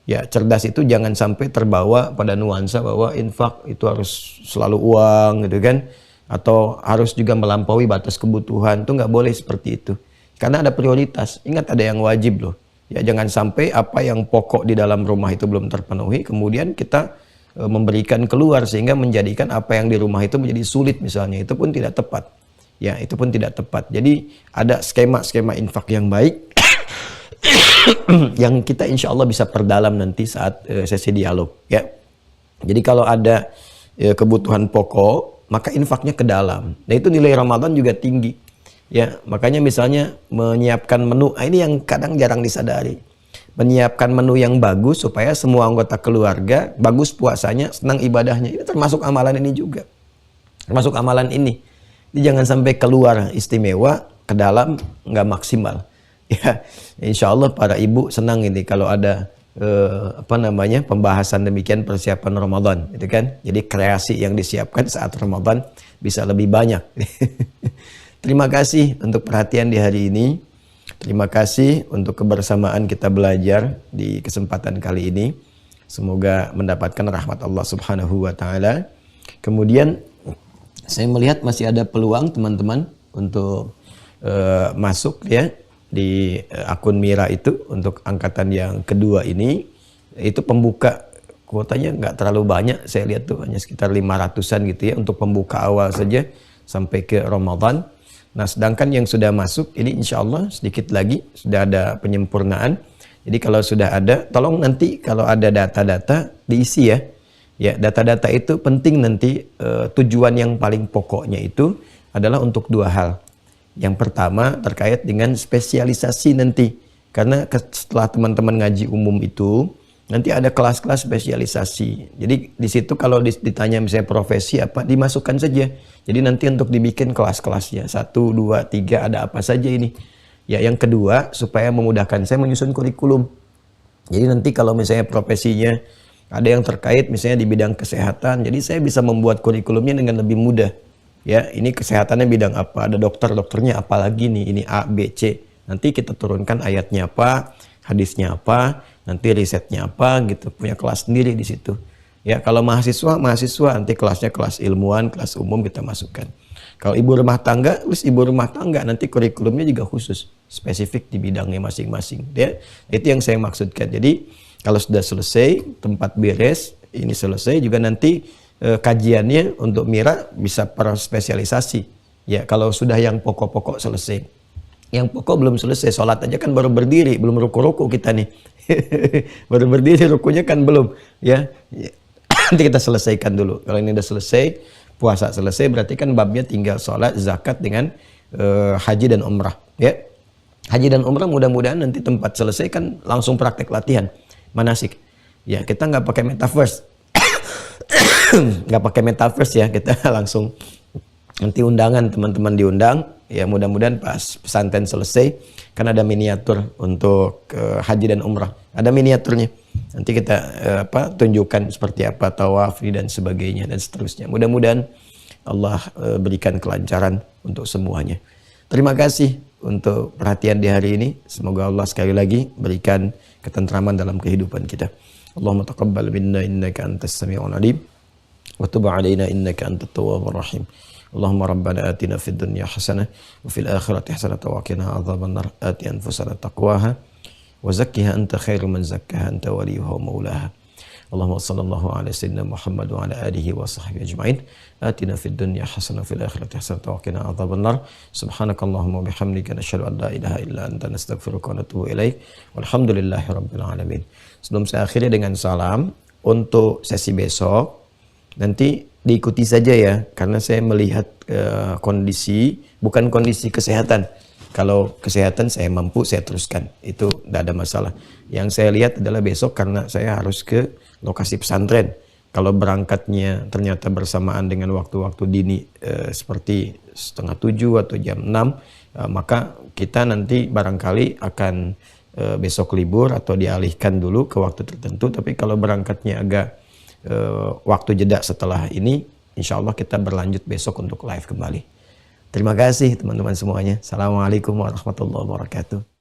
Ya, cerdas itu jangan sampai terbawa pada nuansa bahwa infak itu harus selalu uang gitu kan. Atau harus juga melampaui batas kebutuhan. Itu nggak boleh seperti itu. Karena ada prioritas. Ingat ada yang wajib loh. Ya, jangan sampai apa yang pokok di dalam rumah itu belum terpenuhi, kemudian kita memberikan keluar sehingga menjadikan apa yang di rumah itu menjadi sulit misalnya. Itu pun tidak tepat. Ya, itu pun tidak tepat. Jadi ada skema-skema infak yang baik yang kita insya Allah bisa perdalam nanti saat sesi dialog. Ya, jadi kalau ada kebutuhan pokok, maka infaknya ke dalam. Nah itu nilai Ramadan juga tinggi. Ya, makanya misalnya menyiapkan menu, ini yang kadang jarang disadari. Menyiapkan menu yang bagus supaya semua anggota keluarga bagus puasanya, senang ibadahnya. Ini termasuk amalan ini juga. Termasuk amalan ini. Jadi jangan sampai keluar istimewa, ke dalam nggak maksimal. Ya, insya Allah para ibu senang ini kalau ada pembahasan demikian persiapan Ramadan, itu kan. Jadi kreasi yang disiapkan saat Ramadan bisa lebih banyak. Terima kasih untuk perhatian di hari ini. Terima kasih untuk kebersamaan kita belajar di kesempatan kali ini. Semoga mendapatkan rahmat Allah Subhanahu wa taala. Kemudian saya melihat masih ada peluang teman-teman untuk masuk ya di akun Mira itu untuk angkatan yang kedua ini. Itu pembuka kuotanya nggak terlalu banyak. Saya lihat tuh hanya sekitar 500-an gitu ya untuk pembuka awal saja sampai ke Ramadan. Nah, sedangkan yang sudah masuk ini insya Allah sedikit lagi sudah ada penyempurnaan. Jadi kalau sudah ada, tolong nanti kalau ada data-data diisi ya. Ya, data-data itu penting nanti tujuan yang paling pokoknya itu adalah untuk dua hal. Yang pertama terkait dengan spesialisasi nanti. Karena setelah teman-teman ngaji umum itu, nanti ada kelas-kelas spesialisasi. Jadi di situ kalau ditanya misalnya profesi apa, dimasukkan saja. Jadi nanti untuk dibikin kelas-kelasnya 1, 2, 3 ada apa saja ini. Ya, yang kedua supaya memudahkan saya menyusun kurikulum. Jadi nanti kalau misalnya profesinya ada yang terkait misalnya di bidang kesehatan, jadi saya bisa membuat kurikulumnya dengan lebih mudah. Ya, ini kesehatannya bidang apa, ada dokternya apa lagi nih, ini A, B, C. Nanti kita turunkan ayatnya apa, hadisnya apa, nanti risetnya apa gitu, punya kelas sendiri di situ. Ya, kalau mahasiswa nanti kelasnya kelas ilmuwan, kelas umum kita masukkan. Kalau ibu rumah tangga, nanti kurikulumnya juga khusus, spesifik di bidangnya masing-masing. Ya, itu yang saya maksudkan. Jadi kalau sudah selesai, tempat beres, ini selesai juga nanti kajiannya untuk Mira bisa per spesialisasi. Ya, kalau sudah yang pokok-pokok selesai. Yang pokok belum selesai, sholat aja kan baru berdiri, belum ruku-ruku kita nih. Baru berdiri, rukunya kan belum. Ya, nanti kita selesaikan dulu. Kalau ini udah selesai, puasa selesai, berarti kan babnya tinggal sholat, zakat dengan haji dan umrah. Ya, haji dan umrah mudah-mudahan nanti tempat selesai kan langsung praktek latihan manasik. Ya, kita nggak pakai metaverse, nggak pakai metaverse ya, kita langsung nanti undangan teman-teman diundang. Ya, mudah-mudahan pas pesantren selesai kan ada miniatur untuk haji dan umrah, ada miniaturnya. Nanti kita tunjukkan seperti apa tawaf dan sebagainya dan seterusnya. Mudah-mudahan Allah berikan kelancaran untuk semuanya. Terima kasih untuk perhatian di hari ini. Semoga Allah sekali lagi berikan ketentraman dalam kehidupan kita. Allahumma taqabbal minna innaka antas sami'ul alim wa tub 'alaina innaka antat tawwabur rahim. Allahumma rabbana atina fid dunya hasanah wa fil akhirati hasanah wa qina adzabannar. Ati anfusana taqwaha wa zakkiha anta khairu man zakkaha anta waliyuha wa maulaha. Allahumma sallallahu ala sayyidina Muhammad wa ala alihi wa sahbihi ajma'in. Atina fid dunya hasanah fil akhirati hasanah wa qina adzabannar. Subhanakallahumma bihamdika nasyhadu an la ilaha illa anta nastaghfiruka wa natubu ilaik. Walhamdulillahirabbil alamin. Sebelum saya akhiri dengan salam, untuk sesi besok nanti diikuti saja ya, karena saya melihat kondisi, bukan kondisi kesehatan. Kalau kesehatan saya mampu, saya teruskan, itu tidak ada masalah. Yang saya lihat adalah besok karena saya harus ke lokasi pesantren. Kalau berangkatnya ternyata bersamaan dengan waktu-waktu dini seperti 6:30 atau jam 6, maka kita nanti barangkali akan besok libur atau dialihkan dulu ke waktu tertentu. Tapi kalau berangkatnya agak waktu jeda setelah ini, insya Allah kita berlanjut besok untuk live kembali. Terima kasih teman-teman semuanya. Assalamualaikum warahmatullahi wabarakatuh.